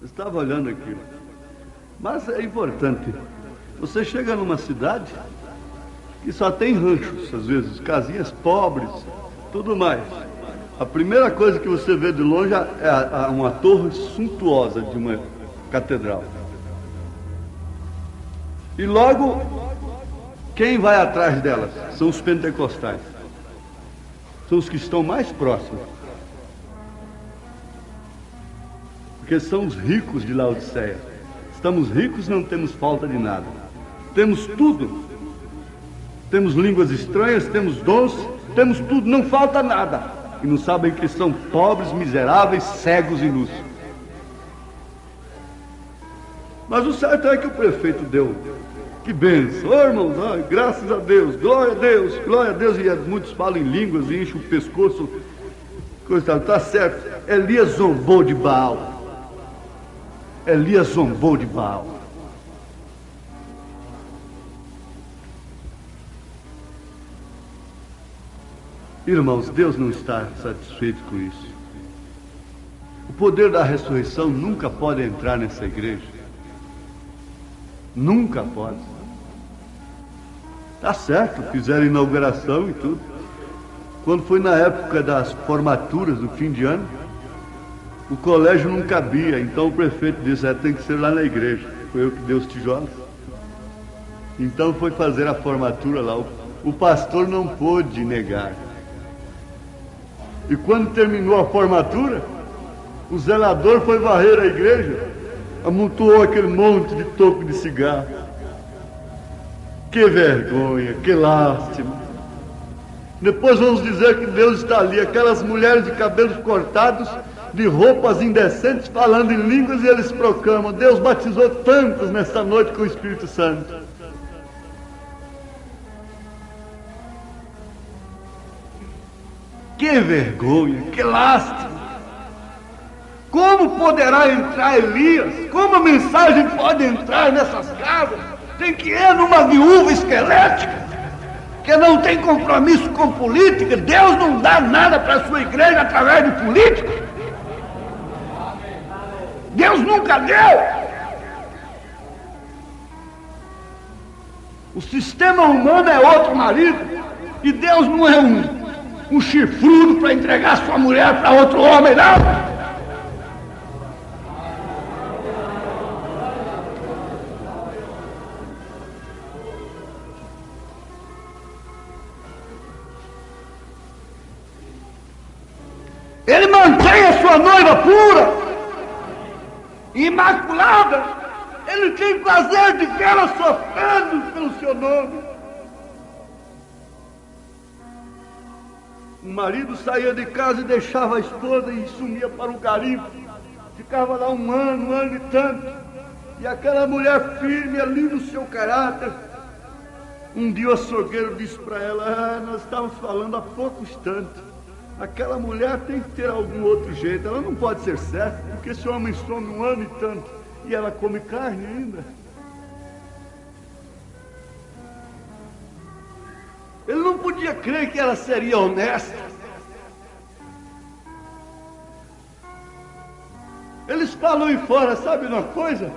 [SPEAKER 1] Eu estava olhando aquilo. Mas é importante. Você chega numa cidade que só tem ranchos, às vezes, casinhas pobres, tudo mais. A primeira coisa que você vê de longe é uma torre suntuosa de uma catedral. E logo, quem vai atrás delas? São os pentecostais. São os que estão mais próximos. Porque são os ricos de Laodiceia. Estamos ricos, não temos falta de nada. Temos tudo. Temos línguas estranhas, temos dons, temos tudo, não falta nada. E não sabem que são pobres, miseráveis, cegos e nus. Mas o certo é que o prefeito deu. Que bênção, irmãos, graças a Deus, glória a Deus, glória a Deus. E muitos falam em línguas e enchem o pescoço, coisa tal, tá certo. Elias zombou de Baal. Elias zombou de Baal. Irmãos, Deus não está satisfeito com isso. O poder da ressurreição nunca pode entrar nessa igreja. Nunca pode. Tá certo, fizeram inauguração e tudo. Quando foi na época das formaturas do fim de ano, o colégio não cabia, então o prefeito disse, tem que ser lá na igreja. Foi eu que dei os tijolos. Então foi fazer a formatura lá. O pastor não pôde negar. E quando terminou a formatura, o zelador foi varrer a igreja, amontoou aquele monte de toco de cigarro. Que vergonha, que lástima. Depois vamos dizer que Deus está ali, aquelas mulheres de cabelos cortados, de roupas indecentes, falando em línguas, e eles proclamam, Deus batizou tantos nesta noite com o Espírito Santo. Que vergonha, que lástima. Como como poderá entrar Elias? Como a mensagem pode entrar nessas casas? Tem que ir numa viúva esquelética, que não tem compromisso com política. Deus não dá nada para a sua igreja através de política. Deus nunca deu. O sistema humano é outro marido, e Deus não é um chifrudo para entregar sua mulher para outro homem, não. Ele mantém a sua noiva pura, imaculada. Ele tem prazer de vê-la sofrendo pelo seu nome. O marido saía de casa e deixava a esposa e sumia para o garimpo. Ficava lá um ano e tanto. E aquela mulher firme ali no seu caráter. Um dia o açougueiro disse para ela: nós estávamos falando há pouco instante. Aquela mulher tem que ter algum outro jeito. Ela não pode ser certa, porque esse homem some um ano e tanto. E ela come carne ainda. Ele não podia crer que ela seria honesta. Eles falam aí fora, sabe uma coisa?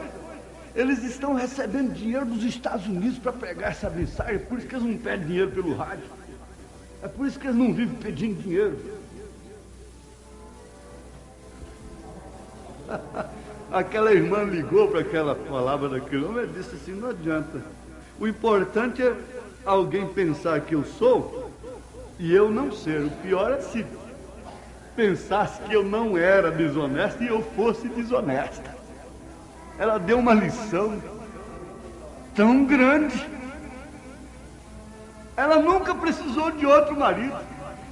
[SPEAKER 1] Eles estão recebendo dinheiro dos Estados Unidos para pregar essa mensagem. Por isso que eles não pedem dinheiro pelo rádio. É por isso que eles não vivem pedindo dinheiro. Aquela irmã ligou para aquela palavra daquele homem e disse assim: não adianta. O importante é alguém pensar que eu sou e eu não ser. O pior é se pensasse que eu não era desonesta e eu fosse desonesta. Ela deu uma lição tão grande. Ela nunca precisou de outro marido.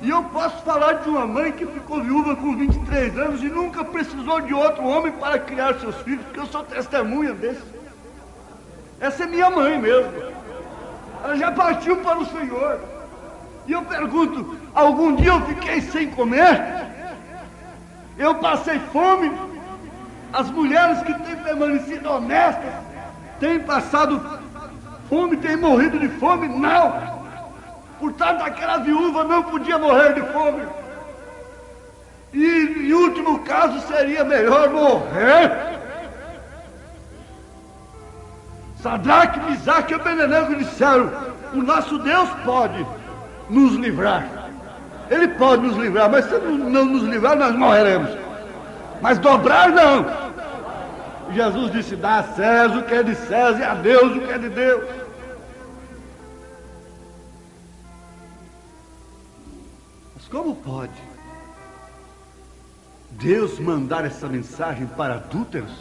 [SPEAKER 1] E eu posso falar de uma mãe que ficou viúva com 23 anos e nunca precisou de outro homem para criar seus filhos, porque eu sou testemunha desse. Essa é minha mãe mesmo. Ela já partiu para o Senhor. E eu pergunto: algum dia eu fiquei sem comer? Eu passei fome? As mulheres que têm permanecido honestas têm passado fome, têm morrido de fome? Não! Portanto, aquela viúva não podia morrer de fome. E em último caso seria melhor morrer. Sadraque, Misaque e Abednego disseram: o nosso Deus pode nos livrar. Ele pode nos livrar, mas se não nos livrar, nós morreremos. Mas dobrar não. Jesus disse: dá a César o que é de César e a Deus o que é de Deus. Mas como pode Deus mandar essa mensagem para adúlteros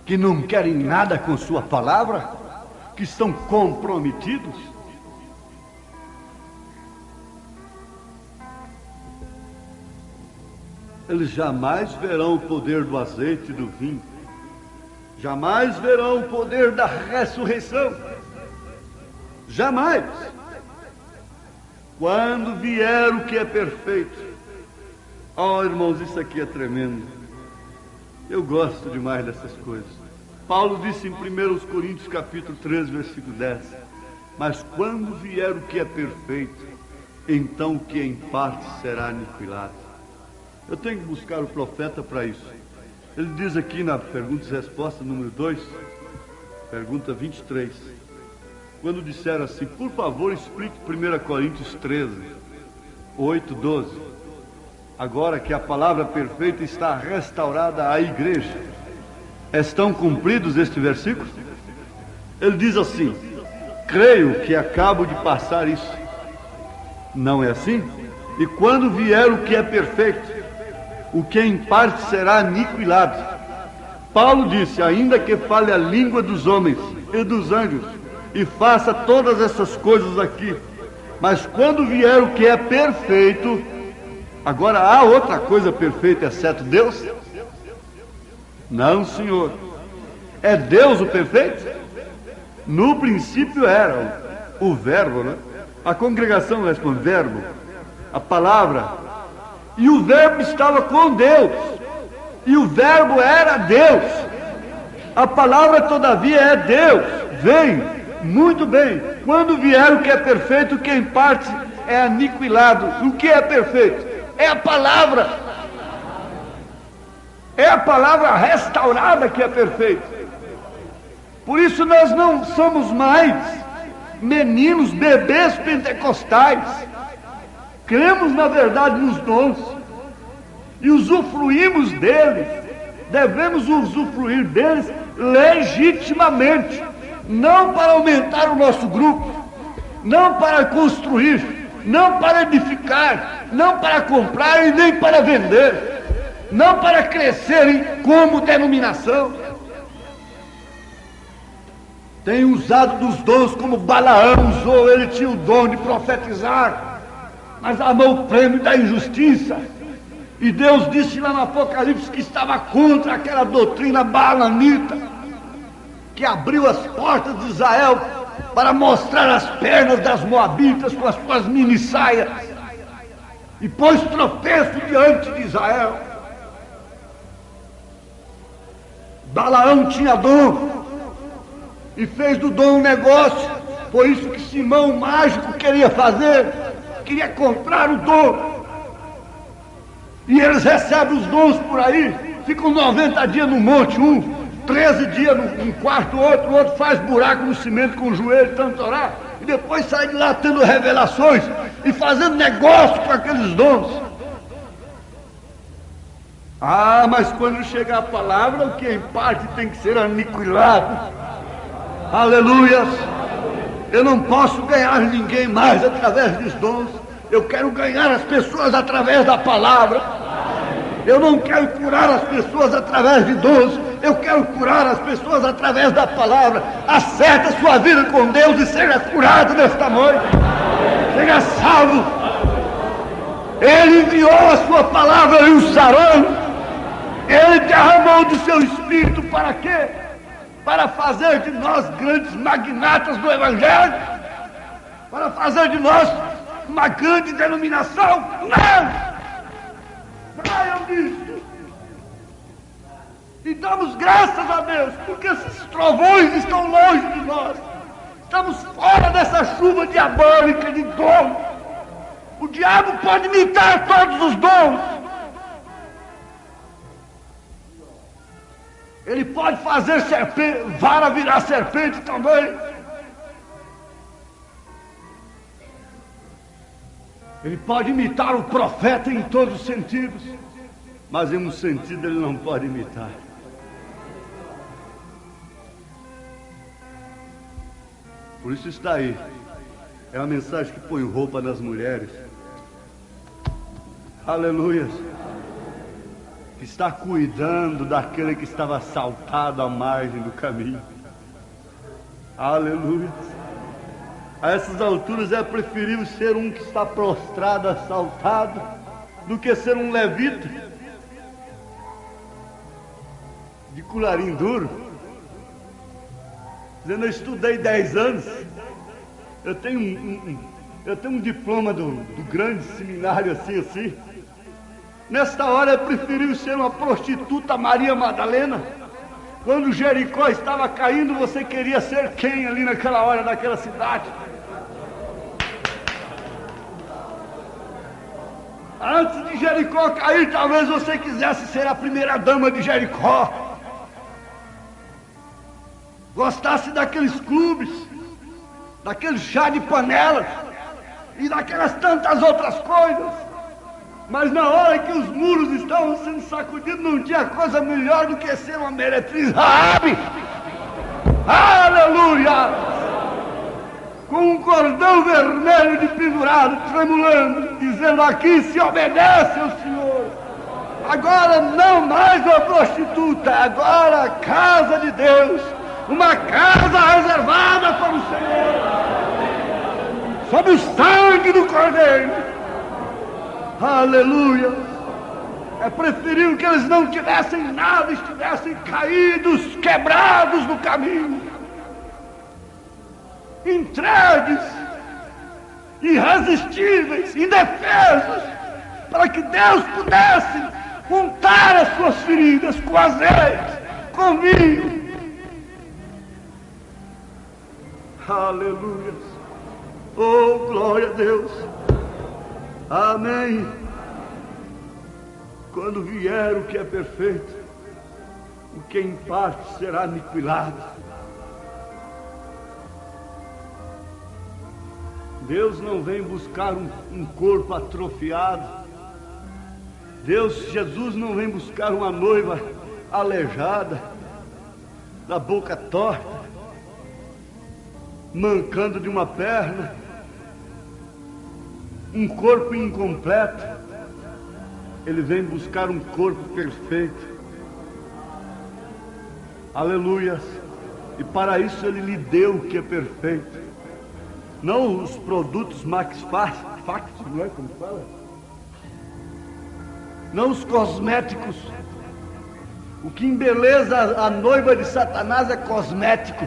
[SPEAKER 1] que não querem nada com sua palavra, que estão comprometidos? Eles jamais verão o poder do azeite e do vinho, jamais verão o poder da ressurreição, jamais. Quando vier o que é perfeito. Oh, irmãos, isso aqui é tremendo. Eu gosto demais dessas coisas. Paulo disse em 1 Coríntios capítulo 13, versículo 10: mas quando vier o que é perfeito, então o que é em parte será aniquilado. Eu tenho que buscar o profeta para isso. Ele diz aqui na pergunta e resposta número 2, pergunta 23, quando disseram assim: por favor, explique 1 Coríntios 13, 8, 12. Agora que a palavra perfeita está restaurada à igreja, estão cumpridos este versículo? Ele diz assim: creio que acabo de passar isso. Não é assim? E quando vier o que é perfeito, o que em parte será aniquilado. Paulo disse: ainda que fale a língua dos homens e dos anjos, e faça todas essas coisas aqui, mas quando vier o que é perfeito. Agora, há outra coisa perfeita exceto Deus? Não, senhor. É Deus o perfeito? No princípio era o verbo, né? A congregação responde: verbo, a palavra. E o verbo estava com Deus, E o verbo era Deus. A palavra, todavia, é Deus. Vem, muito bem. Quando vier o que é perfeito, o que em parte é aniquilado. O que é perfeito? É a palavra. É a palavra restaurada que é perfeita. Por isso nós não somos mais meninos, bebês pentecostais. Cremos, na verdade, nos dons e usufruímos deles. Devemos usufruir deles legitimamente, não para aumentar o nosso grupo, não para construir, não para edificar, não para comprar e nem para vender, não para crescer como denominação. Tem usado dos dons como Balaão usou. Ele tinha o dom de profetizar, mas amou o prêmio da injustiça. E Deus disse lá no Apocalipse que estava contra aquela doutrina baalamita, que abriu as portas de Israel para mostrar as pernas das moabitas com as suas mini-saias, e pôs tropeço diante de Israel. Balaão tinha dom, e fez do dom um negócio. Foi isso que Simão, o mágico, queria fazer. Queria comprar o dom. E eles recebem os dons por aí, ficam 90 dias no monte, 13 dias num quarto, o outro faz buraco no cimento com o joelho, tanto orar, e depois sai de lá tendo revelações e fazendo negócio com aqueles dons. Ah, mas quando chegar a palavra, o que em parte tem que ser aniquilado. Aleluias! Eu não posso ganhar ninguém mais através dos dons. Eu quero ganhar as pessoas através da palavra. Eu não quero curar as pessoas através de dons. Eu quero curar as pessoas através da palavra. Acerte a sua vida com Deus e seja curado nesta noite. Seja salvo. Ele enviou a sua palavra e o sarou. Ele derramou do seu espírito para quê? Para fazer de nós grandes magnatas do Evangelho? Para fazer de nós uma grande denominação? Não! Saiam disso! E damos graças a Deus, porque esses trovões estão longe de nós. Estamos fora dessa chuva diabólica de dom. O diabo pode imitar todos os dons. Ele pode fazer vara virar serpente também. Ele pode imitar o profeta em todos os sentidos, mas em um sentido ele não pode imitar. Por isso está aí. É uma mensagem que põe roupa nas mulheres. Aleluia. Que está cuidando daquele que estava assaltado à margem do caminho. Aleluia. A essas alturas é preferível ser um que está prostrado, assaltado, do que ser um levita de colarinho duro, dizendo: eu estudei 10 anos, eu tenho um diploma do grande seminário assim. Nesta hora é preferível ser uma prostituta Maria Madalena. Quando Jericó estava caindo, você queria ser quem ali naquela hora daquela cidade? Antes de Jericó cair, talvez você quisesse ser a primeira dama de Jericó. Gostasse daqueles clubes, daquele chá de panelas e daquelas tantas outras coisas. Mas na hora que os muros estavam sendo sacudidos, não tinha coisa melhor do que ser uma meretriz Raabe. Aleluia! Com um cordão vermelho de pendurado, tremulando, dizendo: aqui se obedece ao Senhor. Agora não mais uma prostituta, agora a casa de Deus, uma casa reservada para o Senhor, sob o sangue do Cordeiro. Aleluia! É preferível que eles não tivessem nada, estivessem caídos, quebrados no caminho, entregues, irresistíveis, indefesos, para que Deus pudesse
[SPEAKER 2] untar as suas feridas com azeite, com vinho. Aleluia. Oh, glória a Deus. Amém. Quando vier o que é perfeito, o que em parte será aniquilado. Deus não vem buscar um corpo atrofiado. Jesus não vem buscar uma noiva aleijada, da boca torta, mancando de uma perna, um corpo incompleto. Ele vem buscar um corpo perfeito. Aleluia. E para isso ele lhe deu o que é perfeito. Não os produtos Max Facts, não é como fala? Não os cosméticos. O que embeleza a noiva de Satanás é cosmético.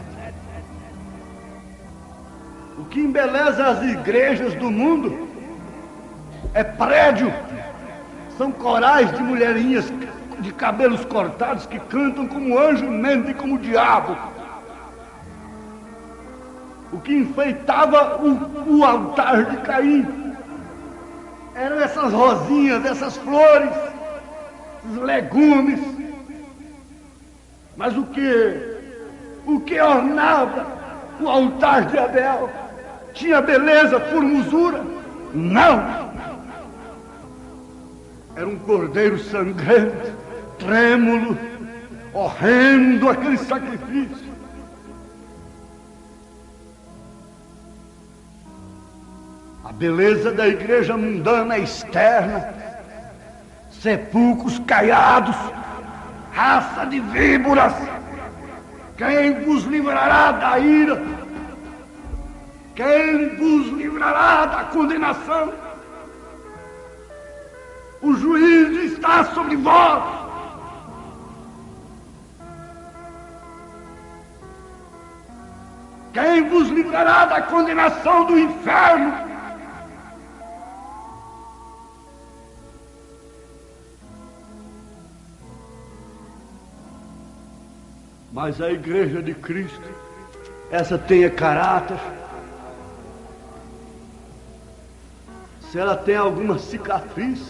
[SPEAKER 2] O que embeleza as igrejas do mundo é prédio. São corais de mulherinhas de cabelos cortados que cantam como anjo, mentem como diabo. O que enfeitava o altar de Caim eram essas rosinhas, essas flores, os legumes. Mas o que ornava o altar de Abel tinha beleza, formosura? Não! Era um cordeiro sangrento, trêmulo, horrendo aquele sacrifício. A beleza da igreja mundana externa, sepulcros caiados, raça de víboras. Quem vos livrará da ira? Quem vos livrará da condenação? O juízo está sobre vós. Quem vos livrará da condenação do inferno? Mas a igreja de Cristo, essa tenha caráter. Se ela tem alguma cicatriz,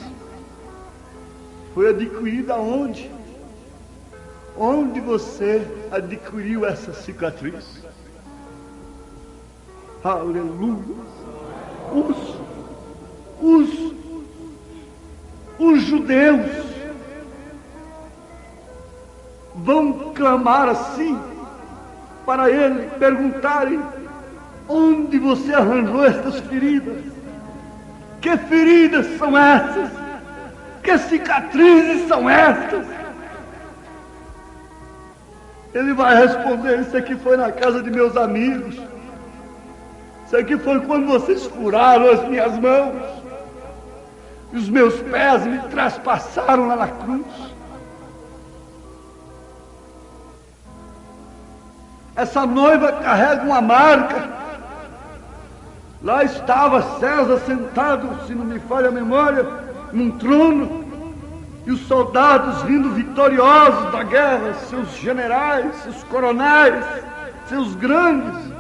[SPEAKER 2] foi adquirida onde? Onde você adquiriu essa cicatriz? Aleluia! Os judeus vão clamar assim para ele, perguntarem: onde você arranjou estas feridas? Que feridas são essas? Que cicatrizes são estas? Ele vai responder: isso aqui foi na casa de meus amigos. Isso aqui foi quando vocês furaram as minhas mãos e os meus pés me traspassaram lá na cruz. Essa noiva carrega uma marca. Lá estava César sentado, se não me falha a memória, num trono, e os soldados vindo vitoriosos da guerra, seus generais, seus coronéis, seus grandes,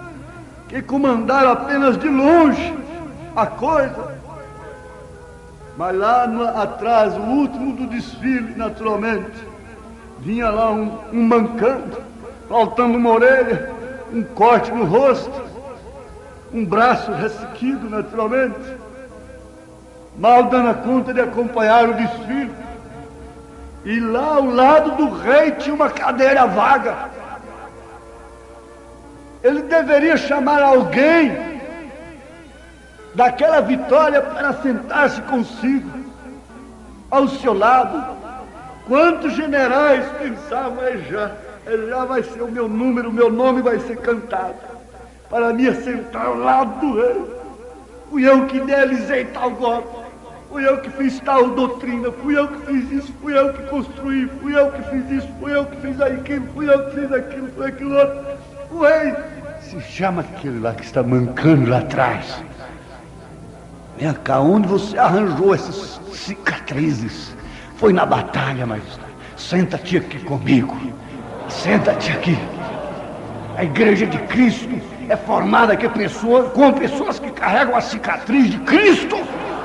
[SPEAKER 2] que comandaram apenas de longe a coisa. Mas lá atrás, o último do desfile, naturalmente, vinha lá um mancando, faltando uma orelha, um corte no rosto, um braço ressequido, naturalmente, mal dando conta de acompanhar o desfile. E lá ao lado do rei tinha uma cadeira vaga. Ele deveria chamar alguém daquela vitória para sentar-se consigo, ao seu lado. Quantos generais pensavam: já vai ser o meu número, o meu nome vai ser cantado, para me assentar ao lado do rei. Fui eu que idealizei tal golpe, fui eu que fiz tal doutrina, fui eu que fiz isso, fui eu que construí, fui eu que fiz isso, fui eu que fiz aquilo, fui eu que fiz aquilo, foi aquilo outro. O rei se chama aquele lá que está mancando lá atrás. Vem cá, onde você arranjou essas cicatrizes, foi na batalha, mas senta-te aqui comigo. Senta-te aqui. A igreja de Cristo é formada com pessoas que carregam a cicatriz de Cristo.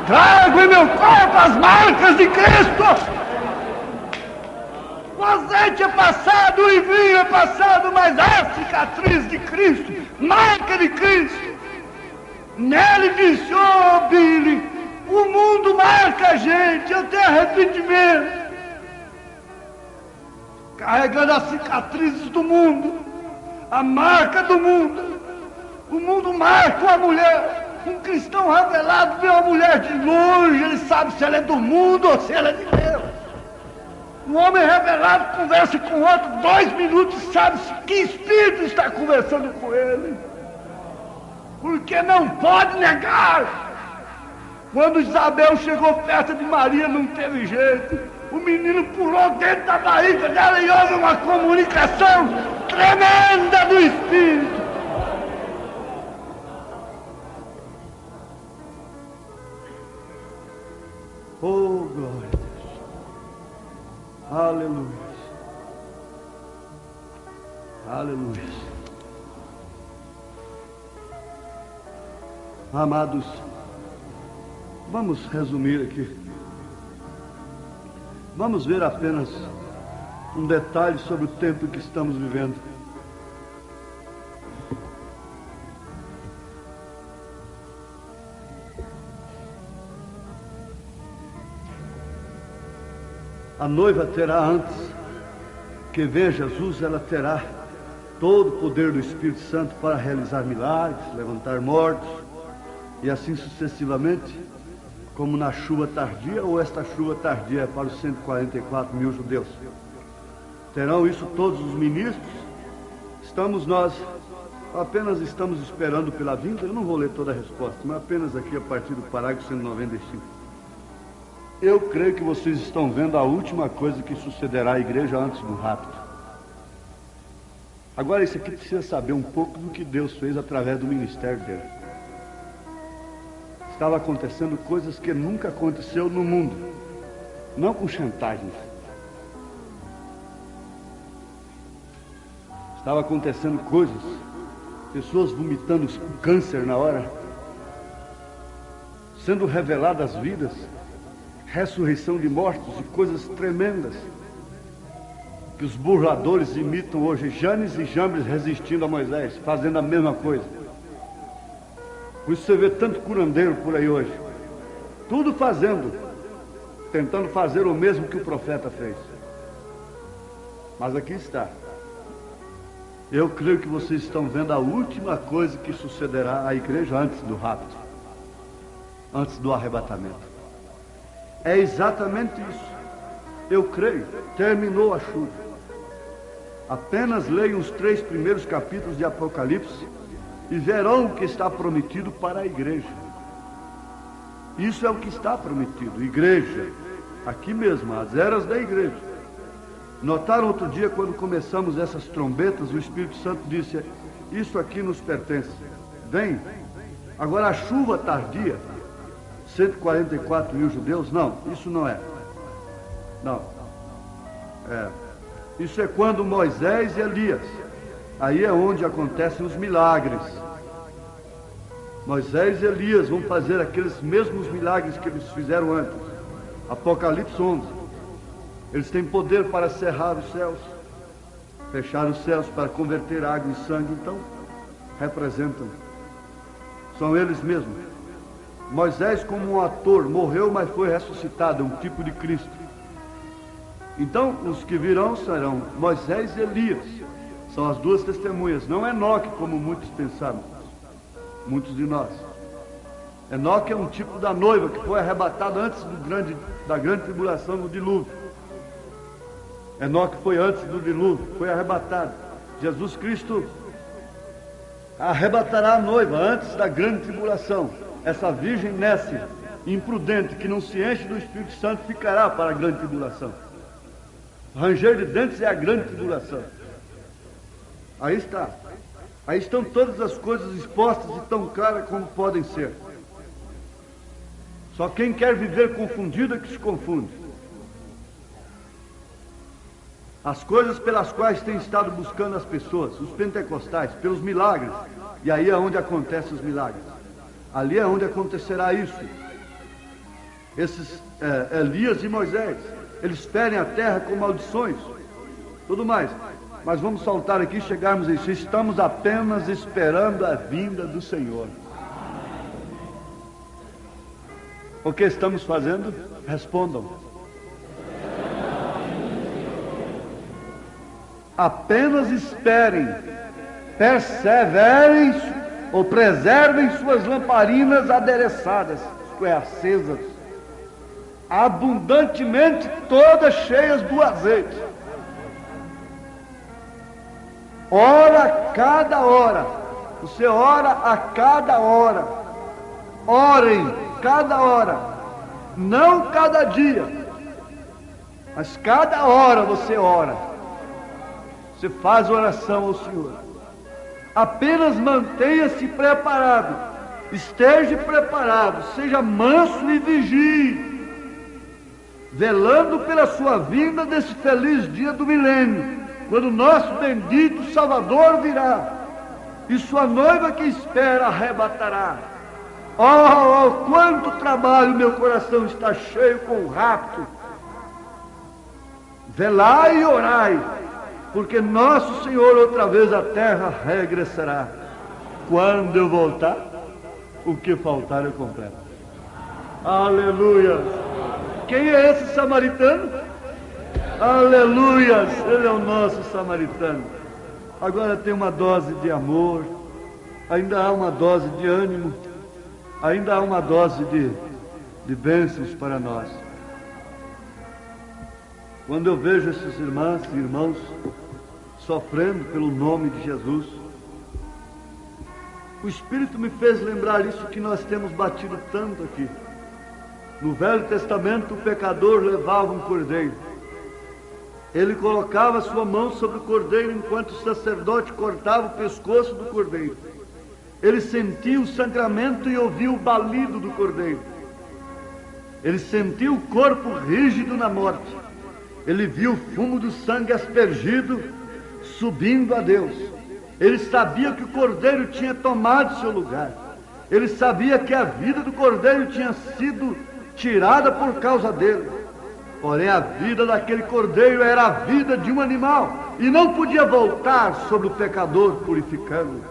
[SPEAKER 2] Trago em meu corpo as marcas de Cristo. O azeite é passado, o vinho é passado, mas a cicatriz de Cristo, marca de Cristo. Nele disse, oh Billy, o mundo marca a gente, eu tenho arrependimento. Carregando as cicatrizes do mundo, a marca do mundo. O mundo marca uma mulher. Um cristão revelado vê uma mulher de longe, ele sabe se ela é do mundo ou se ela é de Deus. Um homem revelado conversa com outro 2 minutos e sabe que espírito está conversando com ele. Porque não pode negar. Quando Isabel chegou perto de Maria, não teve jeito. O menino pulou dentro da barriga dela e houve uma comunicação tremenda do Espírito. Oh, glória a Deus. Aleluia. Aleluia. Amados, vamos resumir aqui. Vamos ver apenas um detalhe sobre o tempo em que estamos vivendo. A noiva terá, antes que venha Jesus, ela terá todo o poder do Espírito Santo para realizar milagres, levantar mortos, e assim sucessivamente, como na chuva tardia, ou esta chuva tardia é para os 144 mil judeus. Terão isso todos os ministros. Nós apenas estamos esperando pela vinda. Eu não vou ler toda a resposta, mas apenas aqui a partir do parágrafo 195. Eu creio que vocês estão vendo a última coisa que sucederá à igreja antes do rapto. Agora, isso aqui precisa saber um pouco do que Deus fez através do ministério dele. Estava acontecendo coisas que nunca aconteceu no mundo, não com chantagem. Estava acontecendo coisas, pessoas vomitando câncer na hora, sendo reveladas vidas, ressurreição de mortos e coisas tremendas, que os burladores imitam hoje, Janes e Jambres resistindo a Moisés, fazendo a mesma coisa. Por isso você vê tanto curandeiro por aí hoje, tudo tentando fazer o mesmo que o profeta fez. Mas aqui está. Eu creio que vocês estão vendo a última coisa que sucederá à igreja antes do rapto, antes do arrebatamento. É exatamente isso. Eu creio. Terminou a chuva. Apenas leiam os 3 primeiros capítulos de Apocalipse e verão o que está prometido para a igreja. Isso é o que está prometido. Igreja. Aqui mesmo, as eras da igreja. Notaram outro dia, quando começamos essas trombetas, o Espírito Santo disse: isso aqui nos pertence. Vem. Agora a chuva tardia, 144 mil judeus, não, isso não é. Não. Isso é quando Moisés e Elias, aí é onde acontecem os milagres. Moisés e Elias vão fazer aqueles mesmos milagres que eles fizeram antes. Apocalipse 11. Eles têm poder para cerrar os céus, fechar os céus para converter água em sangue. Então, representam. São eles mesmos. Moisés, como um ator, morreu, mas foi ressuscitado, é um tipo de Cristo. Então, os que virão serão Moisés e Elias. São as 2 testemunhas. Não Enoque, como muitos pensaram, muitos de nós. Enoque é um tipo da noiva que foi arrebatado antes da grande tribulação no dilúvio. Enoque foi antes do dilúvio, foi arrebatado. Jesus Cristo arrebatará a noiva antes da grande tribulação. Essa virgem nesse, imprudente, que não se enche do Espírito Santo, ficará para a grande tribulação. Ranger de dentes é a grande tribulação. Aí está. Aí estão todas as coisas expostas e tão claras como podem ser. Só quem quer viver confundido é que se confunde. as coisas pelas quais têm estado buscando as pessoas, os pentecostais, pelos milagres. E aí é onde acontecem os milagres. Ali é onde acontecerá isso. Esses Elias e Moisés, eles ferem a terra com maldições, tudo mais. Mas vamos saltar aqui e chegarmos a isso. Estamos apenas esperando a vinda do Senhor. O que estamos fazendo? Respondam. Apenas esperem, perseverem ou preservem suas lamparinas adereçadas, isto é, acesas, abundantemente todas cheias do azeite. Ora a cada hora, você ora a cada hora, orem cada hora, não cada dia, mas cada hora você ora, você faz oração ao Senhor. Apenas mantenha-se preparado, esteja preparado, seja manso e vigie, velando pela sua vinda desse feliz dia do milênio, quando nosso bendito Salvador virá, e sua noiva que espera arrebatará. Oh, quanto trabalho meu coração está cheio com o rapto. Velai e orai, porque nosso Senhor outra vez a terra regressará. Quando eu voltar, o que faltar eu completo. Aleluia! Quem é esse samaritano? Aleluia! Ele é o nosso samaritano. Agora tem uma dose de amor, ainda há uma dose de ânimo, ainda há uma dose de bênçãos para nós. Quando eu vejo esses irmãs e irmãos sofrendo pelo nome de Jesus, o Espírito me fez lembrar isso que nós temos batido tanto aqui. No Velho Testamento, o pecador levava um cordeiro. Ele colocava sua mão sobre o cordeiro enquanto o sacerdote cortava o pescoço do cordeiro. Ele sentia o sangramento e ouvia o balido do cordeiro. Ele sentia o corpo rígido na morte. Ele viu o fumo do sangue aspergido subindo a Deus. Ele sabia que o cordeiro tinha tomado seu lugar. Ele sabia que a vida do cordeiro tinha sido tirada por causa dele. Porém, a vida daquele cordeiro era a vida de um animal e não podia voltar sobre o pecador, purificando-o.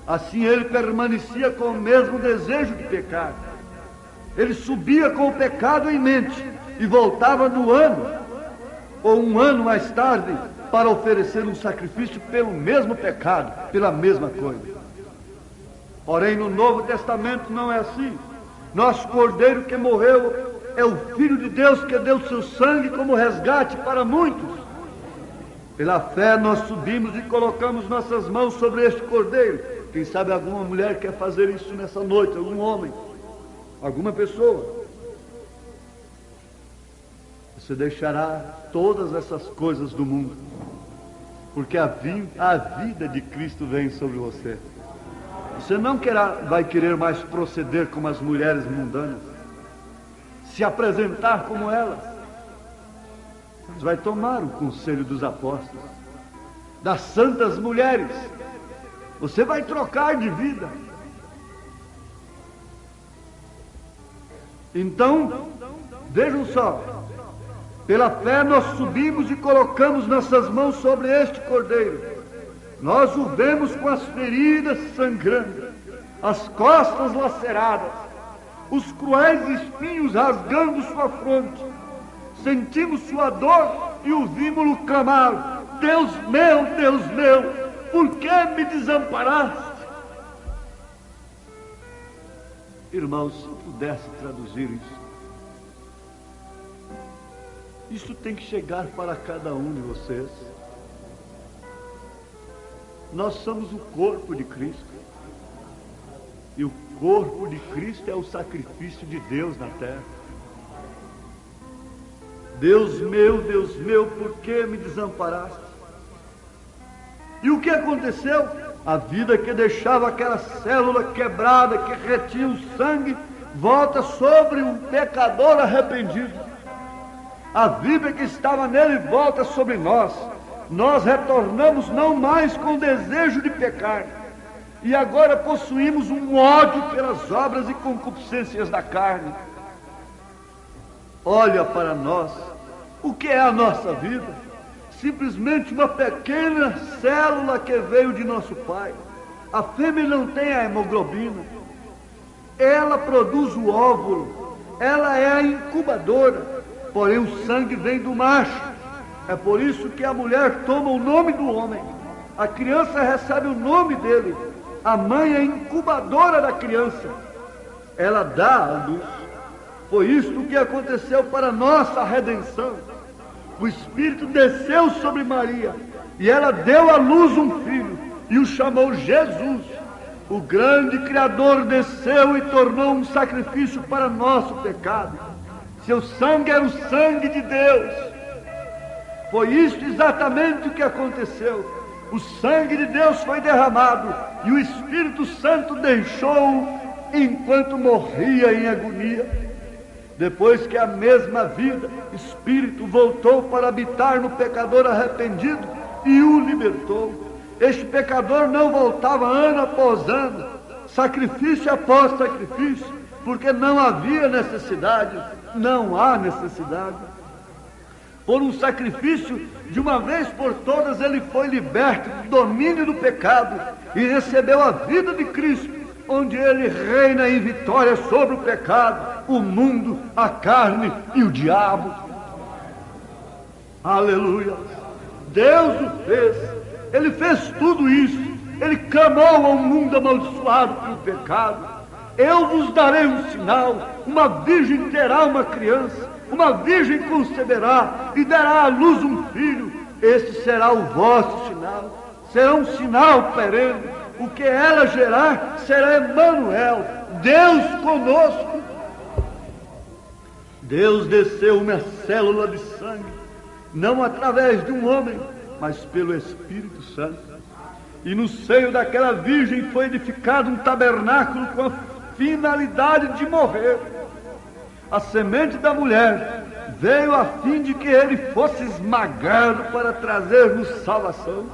[SPEAKER 2] Assim ele permanecia com o mesmo desejo de pecar. Ele subia com o pecado em mente e voltava no ano, ou um ano mais tarde, para oferecer um sacrifício pelo mesmo pecado, pela mesma coisa. Porém, no Novo Testamento não é assim. Nosso cordeiro que morreu é o Filho de Deus que deu seu sangue como resgate para muitos. Pela fé nós subimos e colocamos nossas mãos sobre este cordeiro. Quem sabe alguma mulher quer fazer isso nessa noite, algum homem, alguma pessoa. Você deixará todas essas coisas do mundo, porque a vida de Cristo vem sobre você. Você não vai querer mais proceder como as mulheres mundanas, se apresentar como elas. Você vai tomar o conselho dos apóstolos, das santas mulheres. Você vai trocar de vida. Então, vejam só, pela fé nós subimos e colocamos nossas mãos sobre este cordeiro. Nós o vemos com as feridas sangrando, as costas laceradas, os cruéis espinhos rasgando sua fronte. Sentimos sua dor e ouvimos-lo clamar: Deus meu, por que me desamparaste? Irmãos, se eu pudesse traduzir isso tem que chegar para cada um de vocês. Nós somos o corpo de Cristo, e o corpo de Cristo é o sacrifício de Deus na terra. Deus meu, por que me desamparaste? E o que aconteceu? A vida que deixava aquela célula quebrada, que retinha o sangue, volta sobre um pecador arrependido. A vida que estava nele volta sobre nós. Nós retornamos não mais com desejo de pecar. E agora possuímos um ódio pelas obras e concupiscências da carne. Olha para nós. O que é a nossa vida? Simplesmente uma pequena célula que veio de nosso pai. A fêmea não tem a hemoglobina. Ela produz o óvulo. Ela é a incubadora. Porém o sangue vem do macho. É por isso que a mulher toma o nome do homem. A criança recebe o nome dele. A mãe é a incubadora da criança. Ela dá a luz. Foi isto que aconteceu para nossa redenção. O Espírito desceu sobre Maria e ela deu à luz um filho e o chamou Jesus. O grande Criador desceu e tornou um sacrifício para nosso pecado. Seu sangue era o sangue de Deus. Foi isto exatamente o que aconteceu. O sangue de Deus foi derramado e o Espírito Santo deixou-o enquanto morria em agonia. Depois que a mesma vida, Espírito, voltou para habitar no pecador arrependido e o libertou. Este pecador não voltava ano após ano, sacrifício após sacrifício, porque não havia necessidade, não há necessidade. Por um sacrifício, de uma vez por todas, ele foi liberto do domínio do pecado e recebeu a vida de Cristo, onde ele reina em vitória sobre o pecado, o mundo, a carne e o diabo. Aleluia! Deus o fez, ele fez tudo isso, ele clamou ao mundo amaldiçoado pelo pecado. Eu vos darei um sinal, uma virgem terá uma criança, uma virgem conceberá e dará à luz um filho. Este será o vosso sinal, será um sinal perene. O que ela gerar será Emanuel, Deus conosco. Deus desceu uma célula de sangue, não através de um homem, mas pelo Espírito Santo. E no seio daquela virgem foi edificado um tabernáculo com a finalidade de morrer. A semente da mulher veio a fim de que ele fosse esmagado para trazer-nos salvação.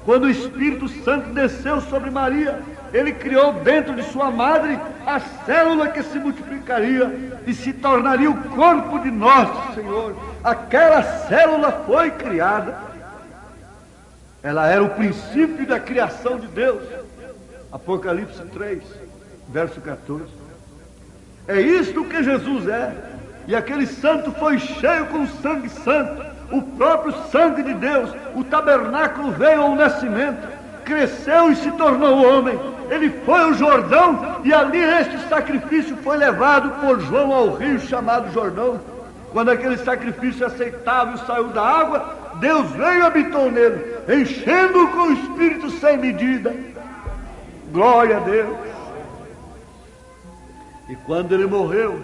[SPEAKER 2] Quando o Espírito Santo desceu sobre Maria, ele criou dentro de sua madre a célula que se multiplicaria e se tornaria o corpo de nosso Senhor. Aquela célula foi criada. Ela era o princípio da criação de Deus. Apocalipse 3, verso 14. É isto que Jesus é. E aquele santo foi cheio com o sangue santo, o próprio sangue de Deus. O tabernáculo veio ao nascimento, cresceu e se tornou homem. Ele foi ao Jordão e ali este sacrifício foi levado por João ao rio chamado Jordão. Quando aquele sacrifício aceitável saiu da água, Deus veio e habitou nele, enchendo-o com o Espírito sem medida. Glória a Deus. E quando ele morreu,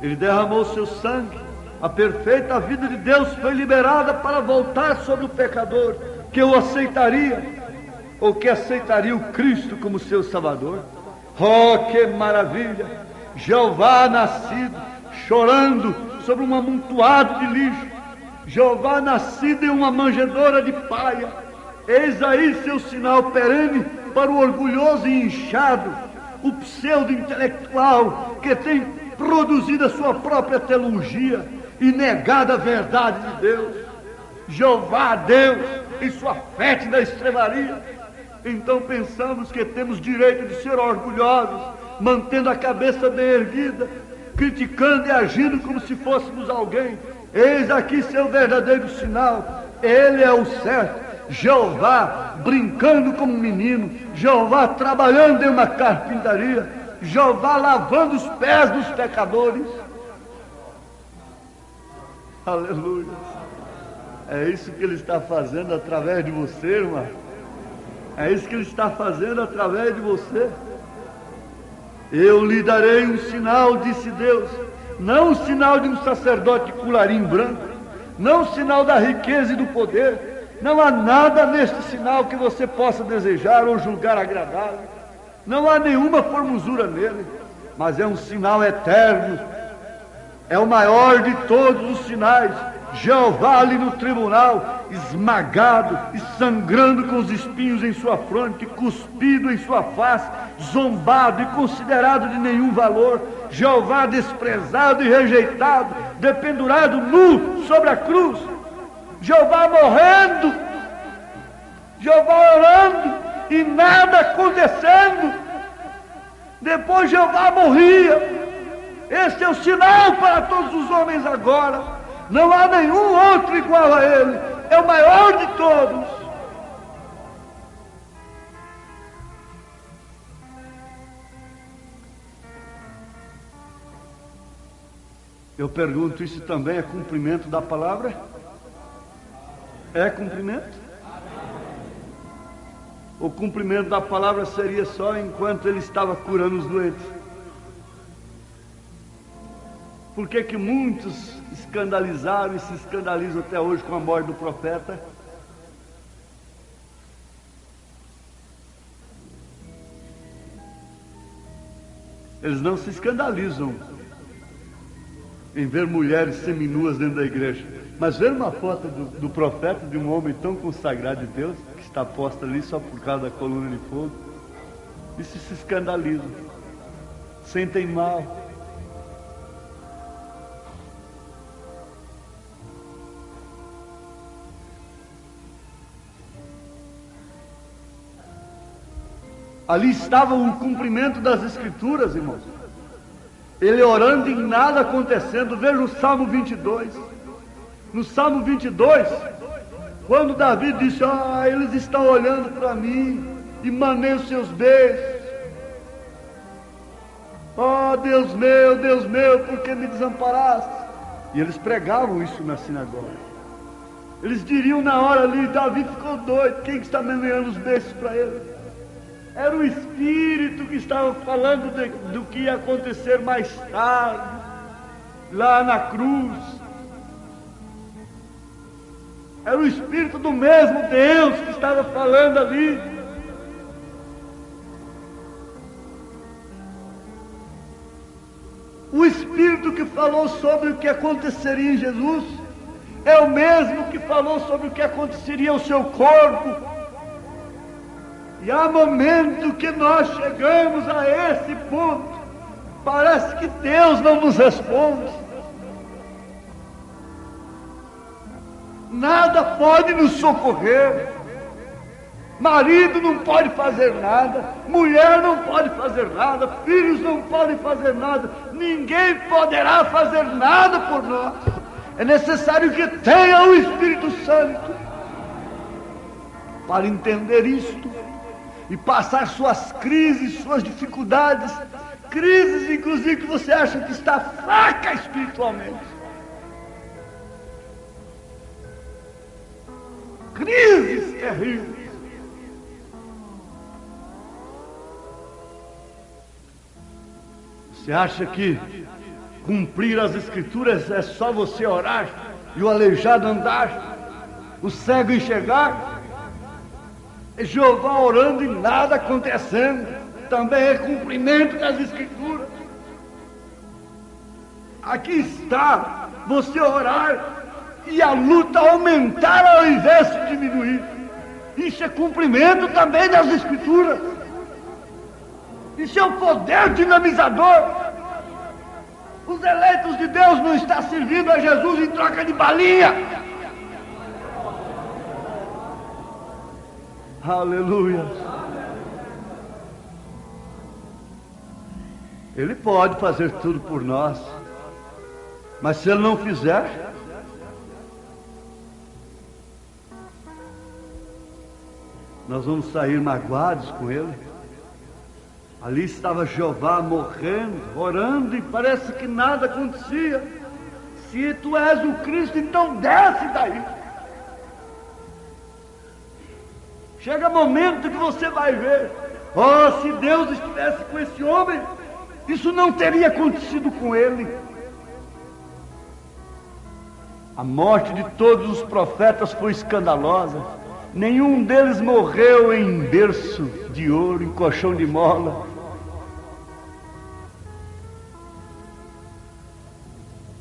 [SPEAKER 2] ele derramou seu sangue. A perfeita vida de Deus foi liberada para voltar sobre o pecador que o aceitaria, ou que aceitaria o Cristo como seu Salvador. Oh, que maravilha! Jeová nascido, chorando sobre um amontoado de lixo. Jeová nascido em uma manjedoura de palha. Eis aí seu sinal perene para o orgulhoso e inchado, o pseudo-intelectual que tem produzido a sua própria teologia e negado a verdade de Deus. Jeová Deus em sua fétida estrebaria. Então pensamos que temos direito de ser orgulhosos, mantendo a cabeça bem erguida, criticando e agindo como se fôssemos alguém. Eis aqui seu verdadeiro sinal. Ele é o certo. Jeová brincando como um menino, Jeová trabalhando em uma carpintaria, Jeová lavando os pés dos pecadores. Aleluia. É isso que ele está fazendo através de você, irmão. É isso que ele está fazendo através de você. Eu lhe darei um sinal, disse Deus. Não o sinal de um sacerdote de colarinho branco, não o sinal da riqueza e do poder. Não há nada neste sinal que você possa desejar ou julgar agradável. Não há nenhuma formosura nele, mas é um sinal eterno. É o maior de todos os sinais. Jeová ali no tribunal, esmagado e sangrando com os espinhos em sua fronte, cuspido em sua face, zombado e considerado de nenhum valor. Jeová desprezado e rejeitado, dependurado nu sobre a cruz. Jeová morrendo, Jeová orando e nada acontecendo. Depois Jeová morria. Este é o sinal para todos os homens agora. Não há nenhum outro igual a ele. É o maior de todos. Eu pergunto, isso também é cumprimento da palavra? É cumprimento? O cumprimento da palavra seria só enquanto ele estava curando os doentes. Por que que muitos escandalizaram e se escandalizam até hoje com a morte do profeta? Eles não se escandalizam em ver mulheres seminuas dentro da igreja, mas ver uma foto do profeta, de um homem tão consagrado de Deus, que está posta ali só por causa da coluna de fogo, isso se escandalizam, sentem mal. Ali estava o cumprimento das Escrituras, irmãos. Ele orando e nada acontecendo. Veja o Salmo 22. No Salmo 22, quando Davi disse: eles estão olhando para mim e maneiam seus beijos. Deus meu, por que me desamparaste? E eles pregavam isso na sinagoga. Eles diriam na hora ali: Davi ficou doido, quem está meneando os beijos para ele? Era o Espírito que estava falando do que ia acontecer mais tarde, lá na cruz. Era o Espírito do mesmo Deus que estava falando ali. O Espírito que falou sobre o que aconteceria em Jesus é o mesmo que falou sobre o que aconteceria ao seu corpo. E há momento que nós chegamos a esse ponto, parece que Deus não nos responde. Nada pode nos socorrer. Marido não pode fazer nada, mulher não pode fazer nada, filhos não podem fazer nada, ninguém poderá fazer nada por nós. É necessário que tenha o Espírito Santo para entender isto e passar suas crises, suas dificuldades, crises inclusive que você acha que está fraca espiritualmente. Crises terríveis. Você acha que cumprir as Escrituras é só você orar e o aleijado andar, o cego enxergar? É Jeová orando e nada acontecendo. Também é cumprimento das Escrituras. Aqui está você orar e a luta aumentar ao invés de diminuir. Isso é cumprimento também das Escrituras. Isso é o poder dinamizador. Os eleitos de Deus não estão servindo a Jesus em troca de balinha. Aleluia. Ele pode fazer tudo por nós, mas se Ele não fizer, nós vamos sair magoados com Ele. Ali estava Jeová morrendo, orando, e parece que nada acontecia. Se tu és o Cristo, então desce daí. Chega momento que você vai ver, se Deus estivesse com esse homem, isso não teria acontecido com ele. A morte de todos os profetas foi escandalosa. Nenhum deles morreu em berço de ouro, em colchão de mola.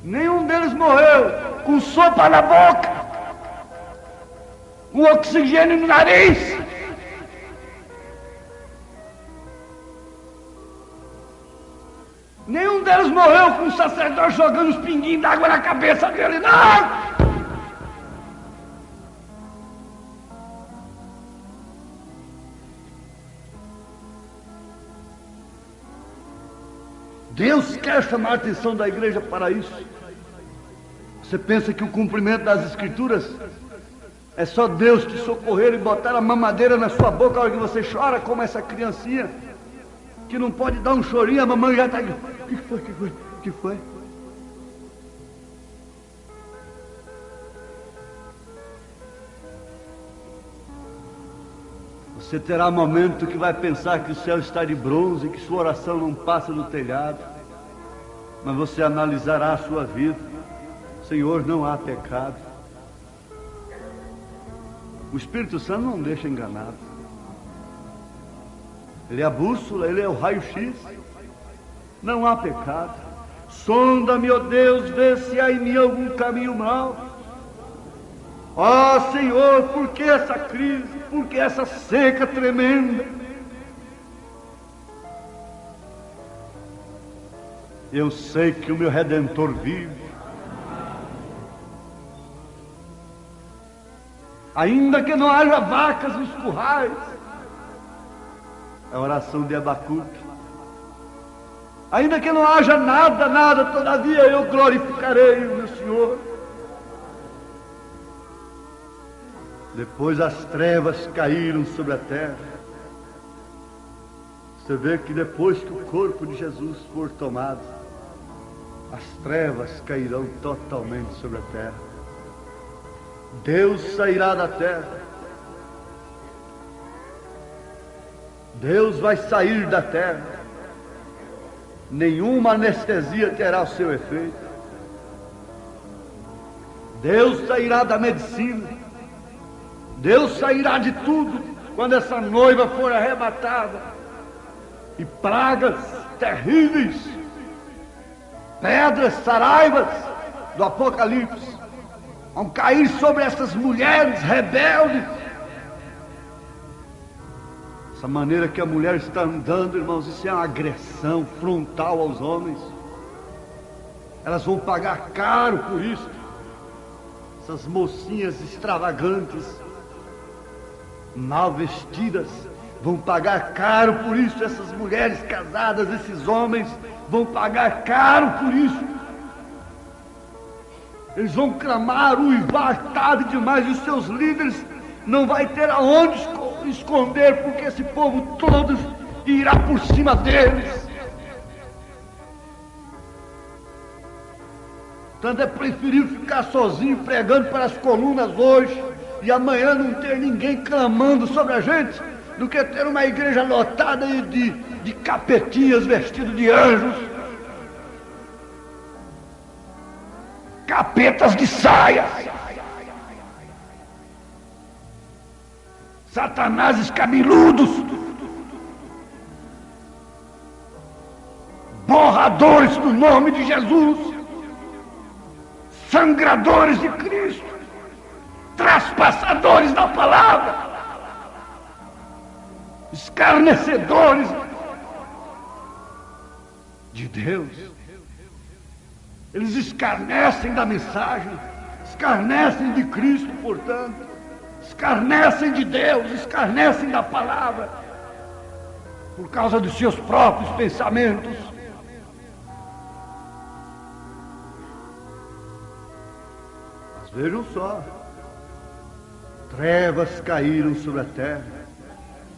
[SPEAKER 2] Nenhum deles morreu com sopa na boca, com oxigênio no nariz. Nenhum deles morreu com o sacerdote jogando os pinguinhos d'água na cabeça dele, não! Deus quer chamar a atenção da igreja para isso. Você pensa que o cumprimento das Escrituras é só Deus te socorrer e botar a mamadeira na sua boca na hora que você chora, como essa criancinha que não pode dar um chorinho, a mamãe já está... O que foi? Você terá momento que vai pensar que o céu está de bronze, que sua oração não passa do telhado, mas você analisará a sua vida. Senhor, não há pecado. O Espírito Santo não deixa enganado. Ele é a bússola, ele é o raio-x. Não há pecado. Sonda-me, ó Deus, vê se há em mim algum caminho mau. Ó Senhor, por que essa crise? Por que essa seca tremenda? Eu sei que o meu Redentor vive. Ainda que não haja vacas nos currais. É a oração de Abacuque. Ainda que não haja nada, todavia eu glorificarei o meu Senhor. Depois as trevas caíram sobre a terra. Você vê que depois que o corpo de Jesus for tomado, as trevas cairão totalmente sobre a terra. Deus sairá da terra. Deus vai sair da terra. Nenhuma anestesia terá o seu efeito. Deus sairá da medicina. Deus sairá de tudo quando essa noiva for arrebatada. E pragas terríveis, pedras, saraivas do Apocalipse vão cair sobre essas mulheres rebeldes. Essa maneira que a mulher está andando, irmãos, isso é uma agressão frontal aos homens. Elas vão pagar caro por isso. Essas mocinhas extravagantes, mal vestidas, vão pagar caro por isso. Essas mulheres casadas, esses homens vão pagar caro por isso. Eles vão clamar, uivar tarde demais, e os seus líderes não vai ter aonde esconder, porque esse povo todo irá por cima deles. Tanto é preferível ficar sozinho pregando para as colunas hoje e amanhã não ter ninguém clamando sobre a gente, do que ter uma igreja lotada de capetinhas vestidos de anjos, capetas de saia, satanases cabeludos, borradores do nome de Jesus, sangradores de Cristo, traspassadores da palavra, escarnecedores de Deus. Eles escarnecem da mensagem, escarnecem de Cristo, portanto, escarnecem de Deus, escarnecem da palavra, por causa dos seus próprios pensamentos. Mas vejam só, trevas caíram sobre a terra,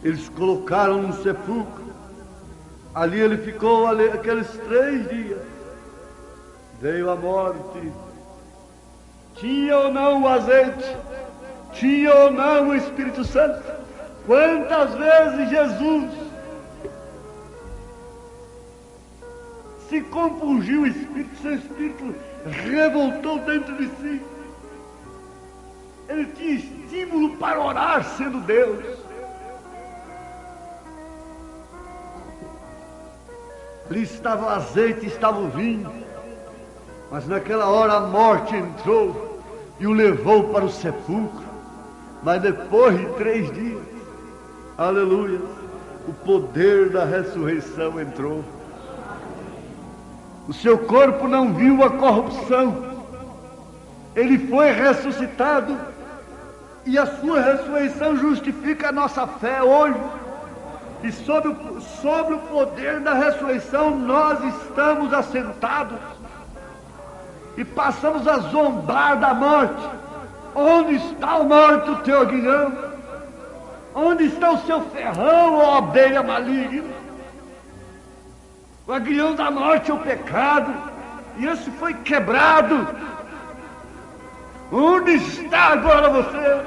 [SPEAKER 2] eles colocaram no sepulcro, ali ele ficou aqueles 3 dias, veio a morte. Tinha ou não o azeite? Tinha ou não o Espírito Santo? Quantas vezes Jesus se compungiu o Espírito, seu Espírito revoltou dentro de si. Ele tinha estímulo para orar sendo Deus. Ali estava o azeite, estava o vinho. Mas naquela hora a morte entrou e o levou para o sepulcro. Mas depois de 3 dias, aleluia, o poder da ressurreição entrou. O seu corpo não viu a corrupção. Ele foi ressuscitado. E a sua ressurreição justifica a nossa fé hoje. E sobre o poder da ressurreição nós estamos assentados. E passamos a zombar da morte. Onde está a morte, o teu aguilhão? Onde está o seu ferrão, ó abelha maligna? O aguilhão da morte é o pecado. E esse foi quebrado. Onde está agora você?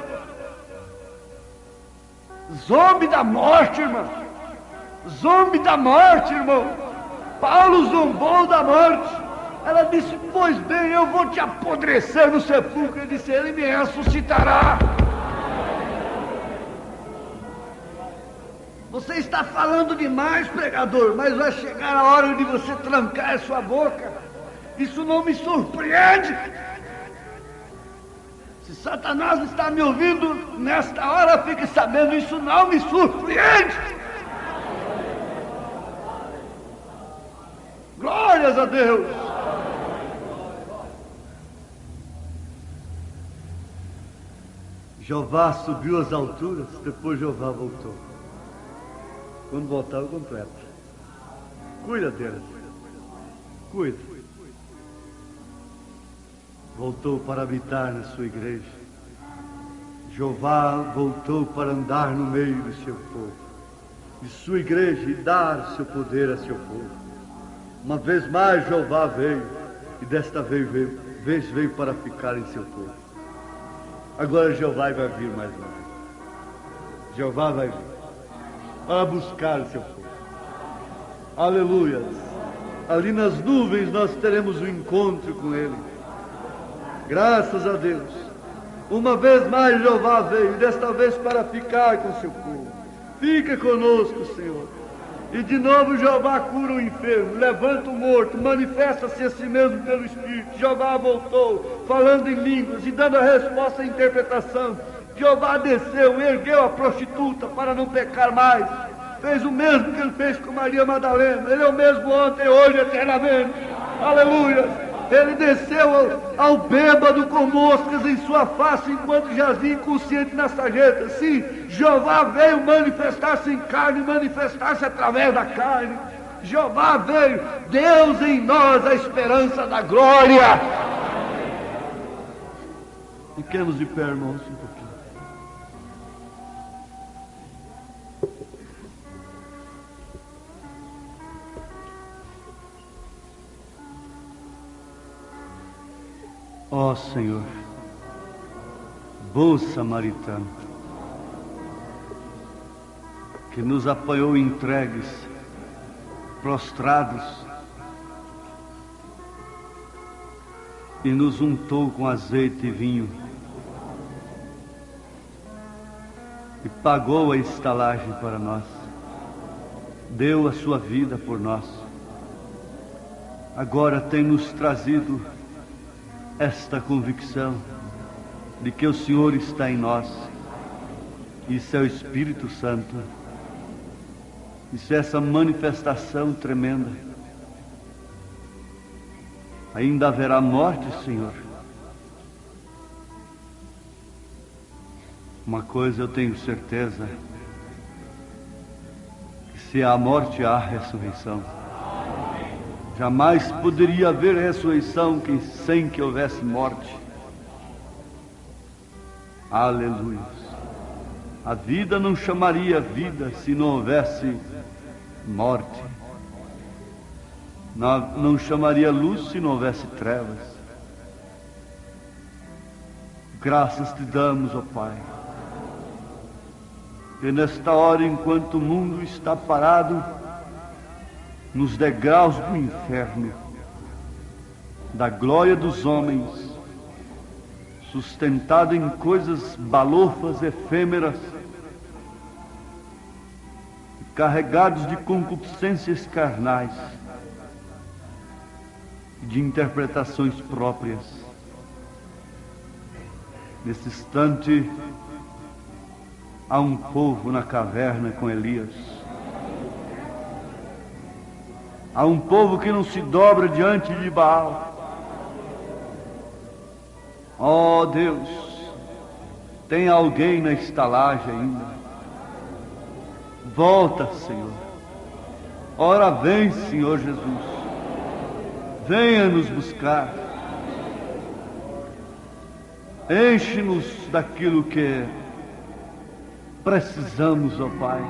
[SPEAKER 2] Zombe da morte, irmão. Zombe da morte, irmão. Paulo zombou da morte. Ela disse, pois bem, eu vou te apodrecer no sepulcro. Ele disse, ele me ressuscitará. Você está falando demais, pregador, mas vai chegar a hora de você trancar a sua boca. Isso não me surpreende. Se Satanás está me ouvindo nesta hora, fique sabendo, isso não me surpreende. Glórias a Deus. Jeová subiu às alturas, depois Jeová voltou. Quando voltar, eu completo. Cuida deles. Cuida. Voltou para habitar na sua igreja. Jeová voltou para andar no meio do seu povo, de sua igreja, e dar seu poder a seu povo. Uma vez mais Jeová veio, e desta vez veio para ficar em seu povo. Agora Jeová vai vir mais uma vez. Jeová vai vir para buscar o seu povo. Aleluia. Ali nas nuvens nós teremos um encontro com Ele. Graças a Deus. Uma vez mais Jeová veio, desta vez para ficar com o seu povo. Fica conosco, Senhor. E de novo Jeová cura o enfermo, levanta o morto, manifesta-se a si mesmo pelo Espírito. Jeová voltou, falando em línguas e dando a resposta à interpretação. Jeová desceu, ergueu a prostituta para não pecar mais. Fez o mesmo que ele fez com Maria Madalena. Ele é o mesmo ontem, hoje, eternamente. Aleluia. Ele desceu ao bêbado com moscas em sua face enquanto jazia inconsciente na sarjeta. Sim, Jeová veio manifestar-se em carne, manifestar-se através da carne. Jeová veio, Deus em nós, a esperança da glória. Fiquemos de pé, irmãos, um pouquinho. Ó Senhor, bom samaritano, que nos apanhou entregues, prostrados, e nos untou com azeite e vinho, e pagou a estalagem para nós, deu a sua vida por nós. Agora tem nos trazido esta convicção de que o Senhor está em nós. Isso é o Espírito Santo. Isso é essa manifestação tremenda. Ainda haverá morte, Senhor. Uma coisa eu tenho certeza, que se há morte, há ressurreição. Jamais poderia haver ressurreição sem que houvesse morte. Aleluia. A vida não chamaria vida se não houvesse morte. Não chamaria luz se não houvesse trevas. Graças te damos, ó Pai. Que nesta hora, enquanto o mundo está parado nos degraus do inferno, da glória dos homens, sustentado em coisas balofas, efêmeras, carregados de concupiscências carnais,
[SPEAKER 1] de interpretações próprias. Nesse instante, há um povo na caverna com Elias. Há um povo que não se dobra diante de Baal. Ó Deus, tem alguém na estalagem ainda. Volta, Senhor. Ora vem, Senhor Jesus. Venha nos buscar. Enche-nos daquilo que precisamos, ó Pai.